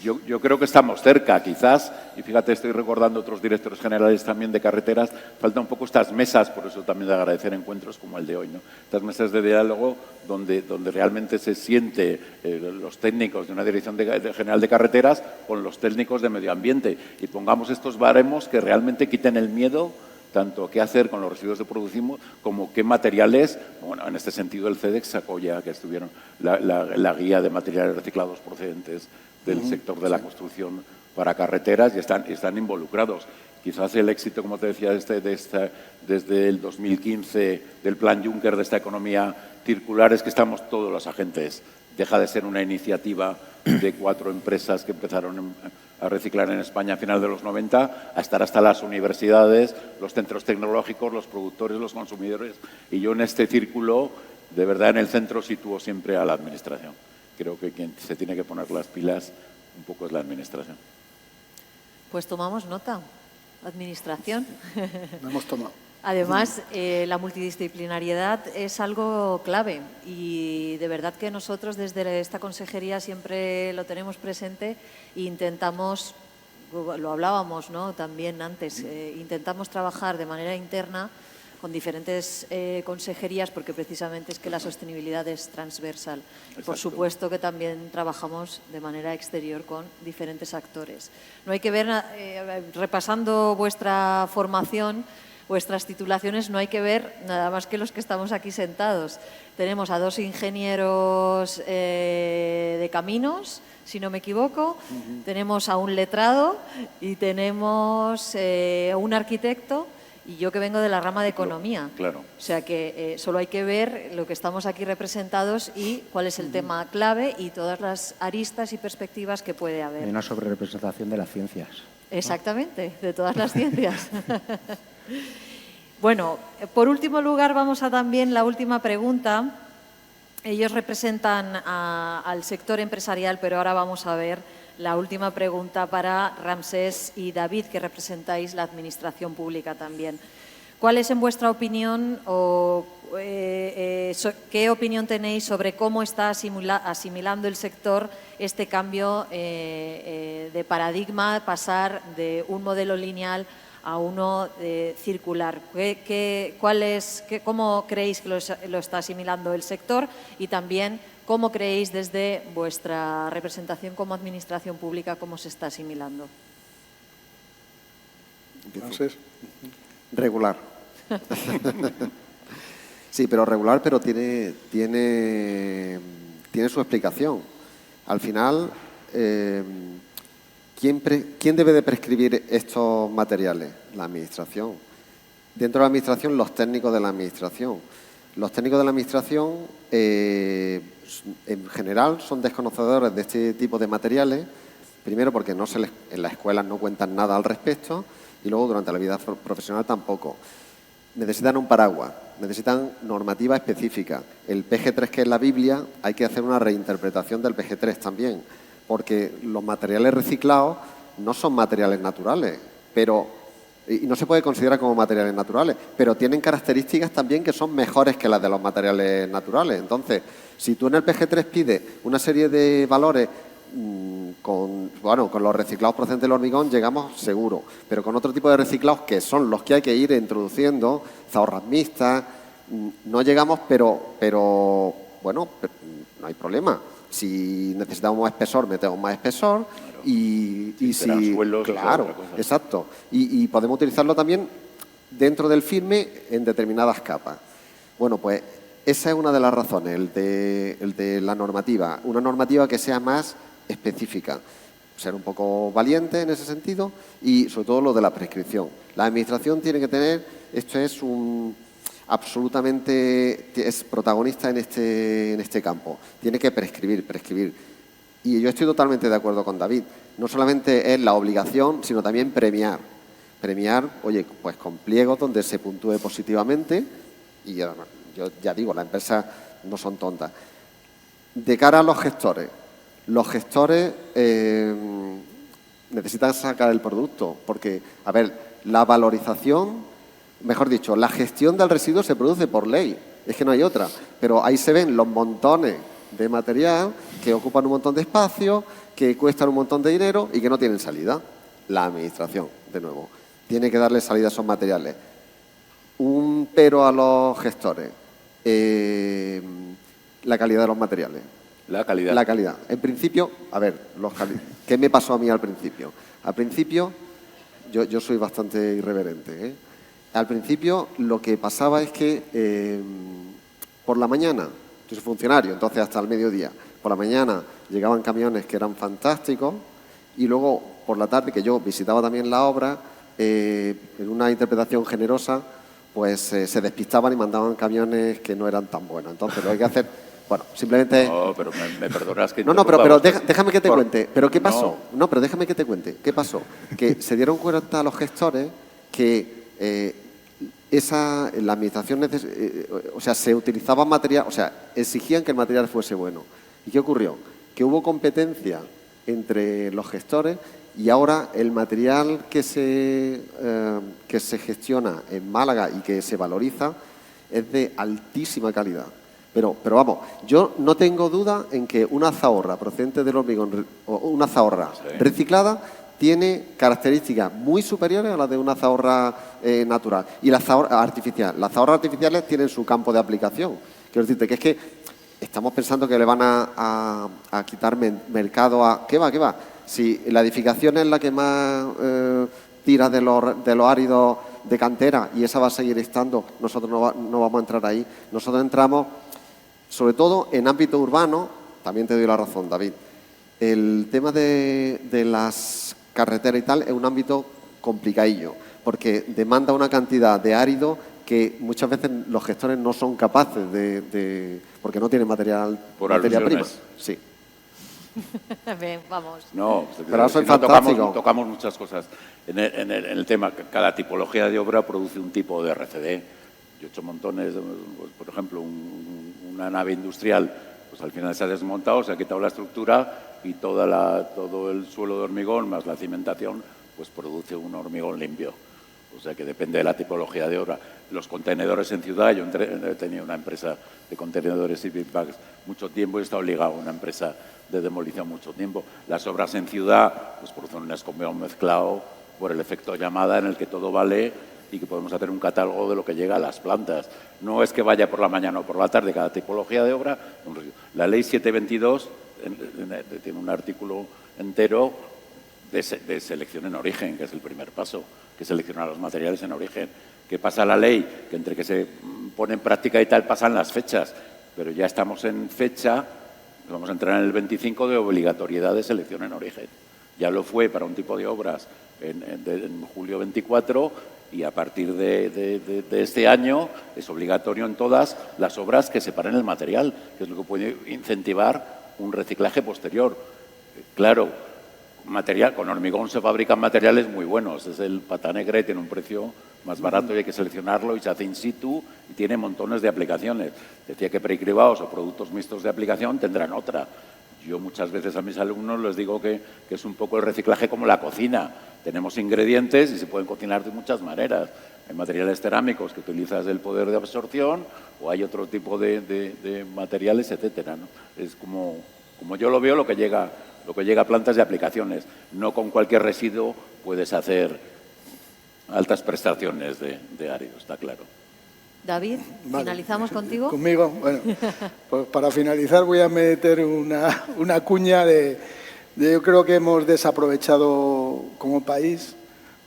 yo creo que estamos cerca, quizás, y fíjate, estoy recordando otros directores generales también de carreteras, falta un poco estas mesas, por eso también de agradecer encuentros como el de hoy, ¿no? Estas mesas de diálogo donde realmente se siente los técnicos de una dirección general de carreteras con los técnicos de medio ambiente y pongamos estos baremos que realmente quiten el miedo tanto qué hacer con los residuos que producimos como qué materiales. Bueno, en este sentido el CEDEX sacó ya que estuvieron la guía de materiales reciclados procedentes del sector de la construcción para carreteras y están involucrados. Quizás el éxito, como te decía, desde el 2015 del Plan Juncker de esta economía circular es que estamos todos los agentes. Deja de ser una iniciativa de 4 empresas que empezaron a reciclar en España a final de los 90, a estar hasta las universidades, los centros tecnológicos, los productores, los consumidores. Y yo en este círculo, de verdad, en el centro sitúo siempre a la Administración. Creo que quien se tiene que poner las pilas un poco es la Administración. Pues tomamos nota. Administración. Lo hemos tomado. Además, la multidisciplinariedad es algo clave y de verdad que nosotros desde esta consejería siempre lo tenemos presente e intentamos, lo hablábamos, ¿no?, también antes, intentamos trabajar de manera interna con diferentes consejerías porque precisamente es que la sostenibilidad es transversal. Y por supuesto que también trabajamos de manera exterior con diferentes actores. No hay que ver, repasando vuestra formación, vuestras titulaciones, no hay que ver nada más que los que estamos aquí sentados. Tenemos a 2 ingenieros de caminos, si no me equivoco, tenemos a un letrado y tenemos un arquitecto y yo que vengo de la rama de economía. Claro. O sea que solo hay que ver lo que estamos aquí representados y cuál es el tema clave y todas las aristas y perspectivas que puede haber. Hay una sobrerepresentación de las ciencias. Exactamente, de todas las ciencias. Bueno, por último lugar vamos a también la última pregunta. Ellos representan al sector empresarial, pero ahora vamos a ver la última pregunta para Ramsés y David, que representáis la administración pública también. ¿Cuál es, en vuestra opinión, o qué opinión tenéis sobre cómo está asimilando el sector este cambio de paradigma, pasar de un modelo lineal a uno circular? ¿Cómo creéis que lo está asimilando el sector? Y también, ¿cómo creéis desde vuestra representación como administración pública cómo se está asimilando? Entonces, Regular. Sí, pero regular, pero tiene su explicación. Al final, ¿quién debe de prescribir estos materiales? La Administración. Dentro de la Administración, los técnicos de la Administración. Los técnicos de la Administración, en general, son desconocedores de este tipo de materiales, primero porque en las escuelas no cuentan nada al respecto y luego durante la vida profesional tampoco. Necesitan un paraguas, necesitan normativa específica. El PG3, que es la Biblia, hay que hacer una reinterpretación del PG3 también, porque los materiales reciclados no son materiales naturales, y no se puede considerar como materiales naturales, pero tienen características también que son mejores que las de los materiales naturales. Entonces, si tú en el PG3 pides una serie de valores con los reciclados procedentes del hormigón llegamos seguro, pero con otro tipo de reciclados que son los que hay que ir introduciendo, zahorras mixtas, no llegamos, pero bueno, no hay problema. Si necesitamos más espesor, metemos más espesor. Claro. Y si suelos, claro, exacto. Y podemos utilizarlo también dentro del firme en determinadas capas. Bueno, pues esa es una de las razones, el de la normativa. Una normativa que sea más específica. Ser un poco valiente en ese sentido y sobre todo lo de la prescripción. La Administración tiene que tener, esto es es protagonista en este campo. Tiene que prescribir. Y yo estoy totalmente de acuerdo con David. No solamente es la obligación, sino también premiar. Premiar, oye, pues con pliegos donde se puntúe positivamente. Y yo ya digo, las empresas no son tontas. De cara a los gestores necesitan sacar el producto. Porque, a ver, la valorización, mejor dicho, la gestión del residuo se produce por ley, es que no hay otra, pero ahí se ven los montones de material que ocupan un montón de espacio, que cuestan un montón de dinero y que no tienen salida. La administración, de nuevo, tiene que darle salida a esos materiales. Un pero a los gestores. La calidad de los materiales. La calidad. La calidad. En principio, a ver, ¿qué me pasó a mí al principio? Al principio, yo soy bastante irreverente, ¿eh? Al principio lo que pasaba es que por la mañana, yo soy funcionario, entonces hasta el mediodía, por la mañana llegaban camiones que eran fantásticos y luego por la tarde, que yo visitaba también la obra, en una interpretación generosa, pues se despistaban y mandaban camiones que no eran tan buenos. Entonces lo que hay que hacer, bueno, simplemente... No, pero me perdonas que... No, pero déjame que te cuente. ¿Pero qué pasó? No, pero déjame que te cuente. ¿Qué pasó? Que se dieron cuenta los gestores que la administración se utilizaba material, exigían que el material fuese bueno. ¿Y qué ocurrió? Que hubo competencia entre los gestores y ahora el material que se gestiona en Málaga y que se valoriza es de altísima calidad. Pero vamos, yo no tengo duda en que una zahorra procedente del hormigón o una zahorra reciclada tiene características muy superiores a las de una zahorra natural. Y la zahorra artificial. Las zahorras artificiales tienen su campo de aplicación. Quiero decirte que es que estamos pensando que le van a quitar mercado a... ¿Qué va? Si la edificación es la que más tira de los áridos de cantera y esa va a seguir estando, nosotros no vamos a entrar ahí. Nosotros entramos, sobre todo en ámbito urbano, también te doy la razón, David. El tema de las carreteras y tal es un ámbito complicadillo, porque demanda una cantidad de árido que muchas veces los gestores no son capaces porque no tienen materia prima. Sí. Bien, vamos. No, pero soy tocamos muchas cosas. En el tema, cada tipología de obra produce un tipo de RCD. Yo he hecho montones, pues, por ejemplo, una nave industrial, pues al final se ha desmontado, se ha quitado la estructura y todo el suelo de hormigón más la cimentación, pues produce un hormigón limpio. O sea que depende de la tipología de obra. Los contenedores en ciudad, yo he tenido una empresa de contenedores y big bags mucho tiempo y he estado ligado a una empresa de demolición mucho tiempo. Las obras en ciudad, pues producen un escombro mezclado por el efecto llamada en el que todo vale y que podemos hacer un catálogo de lo que llega a las plantas. No es que vaya por la mañana o por la tarde cada tipología de obra. La ley 722 tiene un artículo entero de selección en origen, que es el primer paso, que selecciona los materiales en origen. ¿Qué pasa la ley? Que entre que se pone en práctica y tal pasan las fechas, pero ya estamos en fecha, vamos a entrar en el 25 de obligatoriedad de selección en origen. Ya lo fue para un tipo de obras en julio 24 y a partir de este año es obligatorio en todas las obras que separen el material, que es lo que puede incentivar un reciclaje posterior. Claro, con hormigón se fabrican materiales muy buenos. Es el pata negra y tiene un precio más barato y hay que seleccionarlo y se hace in situ y tiene montones de aplicaciones. Decía que precribados o productos mixtos de aplicación tendrán otra. Yo muchas veces a mis alumnos les digo que es un poco el reciclaje como la cocina. Tenemos ingredientes y se pueden cocinar de muchas maneras. Hay materiales cerámicos que utilizas el poder de absorción o hay otro tipo de materiales, etcétera, ¿no? Es como yo lo veo, lo que llega a plantas de aplicaciones. No con cualquier residuo puedes hacer altas prestaciones de árido, está claro. David, Vale. ¿finalizamos contigo? Conmigo, bueno, pues para finalizar voy a meter una cuña de yo creo que hemos desaprovechado como país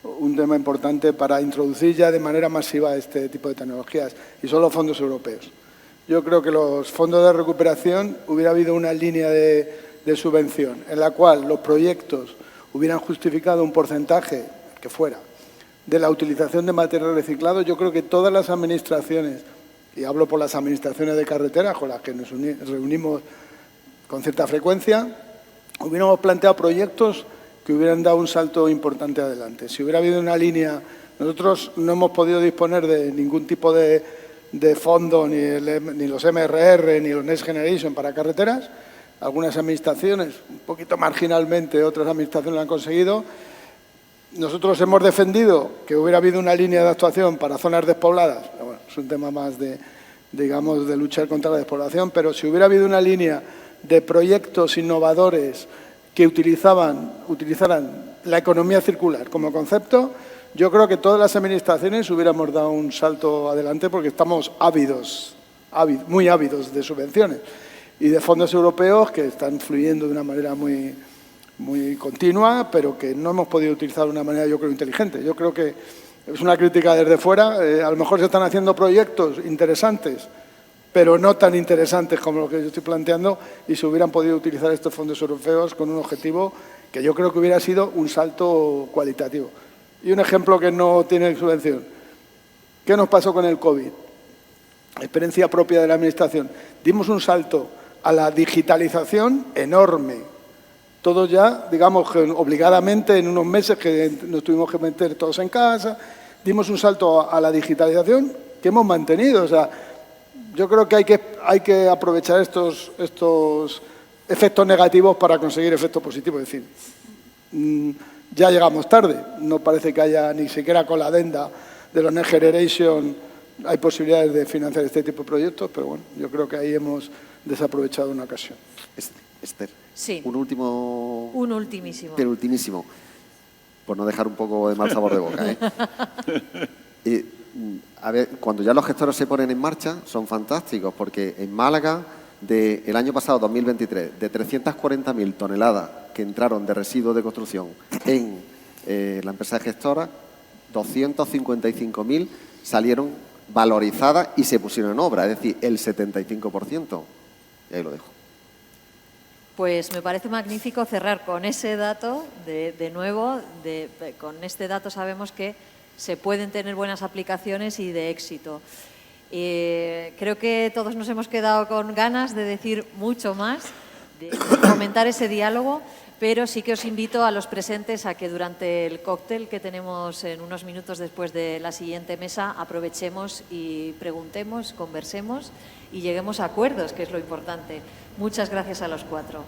un tema importante para introducir ya de manera masiva este tipo de tecnologías y son los fondos europeos. Yo creo que los fondos de recuperación hubiera habido una línea de subvención en la cual los proyectos hubieran justificado un porcentaje que fuera de la utilización de material reciclado. Yo creo que todas las administraciones, y hablo por las administraciones de carreteras con las que nos reunimos con cierta frecuencia, hubiéramos planteado proyectos que hubieran dado un salto importante adelante. Si hubiera habido una línea, nosotros no hemos podido disponer de ningún tipo de fondo, ni los MRR, ni los Next Generation para carreteras. Algunas administraciones, un poquito marginalmente, otras administraciones lo han conseguido. Nosotros hemos defendido que hubiera habido una línea de actuación para zonas despobladas. Pero bueno, es un tema más de digamos, de luchar contra la despoblación, pero si hubiera habido una línea de proyectos innovadores que utilizaran la economía circular como concepto, yo creo que todas las administraciones hubiéramos dado un salto adelante porque estamos muy ávidos de subvenciones y de fondos europeos que están fluyendo de una manera muy continua, pero que no hemos podido utilizar de una manera, yo creo, inteligente. Yo creo que es una crítica desde fuera. A lo mejor se están haciendo proyectos interesantes, pero no tan interesantes como lo que yo estoy planteando, y se hubieran podido utilizar estos fondos europeos con un objetivo que yo creo que hubiera sido un salto cualitativo. Y un ejemplo que no tiene subvención. ¿Qué nos pasó con el COVID? Experiencia propia de la Administración. Dimos un salto a la digitalización enorme. Todos ya, digamos, que obligadamente en unos meses que nos tuvimos que meter todos en casa, dimos un salto a la digitalización que hemos mantenido. O sea, yo creo que hay que aprovechar estos efectos negativos para conseguir efectos positivos. Es decir, ya llegamos tarde. No parece que haya, ni siquiera con la adenda de los Next Generation, hay posibilidades de financiar este tipo de proyectos, pero bueno, yo creo que ahí hemos desaprovechado una ocasión. Esther, Sí. un último... Un ultimísimo. Pero ultimísimo, por no dejar un poco de mal sabor de boca, ¿eh? A ver, cuando ya los gestores se ponen en marcha, son fantásticos, porque en Málaga, del año pasado, 2023, de 340.000 toneladas que entraron de residuos de construcción en la empresa gestora, 255.000 salieron valorizadas y se pusieron en obra, es decir, el 75%. Y ahí lo dejo. Pues me parece magnífico cerrar con ese dato, de nuevo, con este dato sabemos que se pueden tener buenas aplicaciones y de éxito. Creo que todos nos hemos quedado con ganas de decir mucho más, de fomentar ese diálogo, pero sí que os invito a los presentes a que durante el cóctel que tenemos en unos minutos después de la siguiente mesa aprovechemos y preguntemos, conversemos y lleguemos a acuerdos, que es lo importante. Muchas gracias a los cuatro.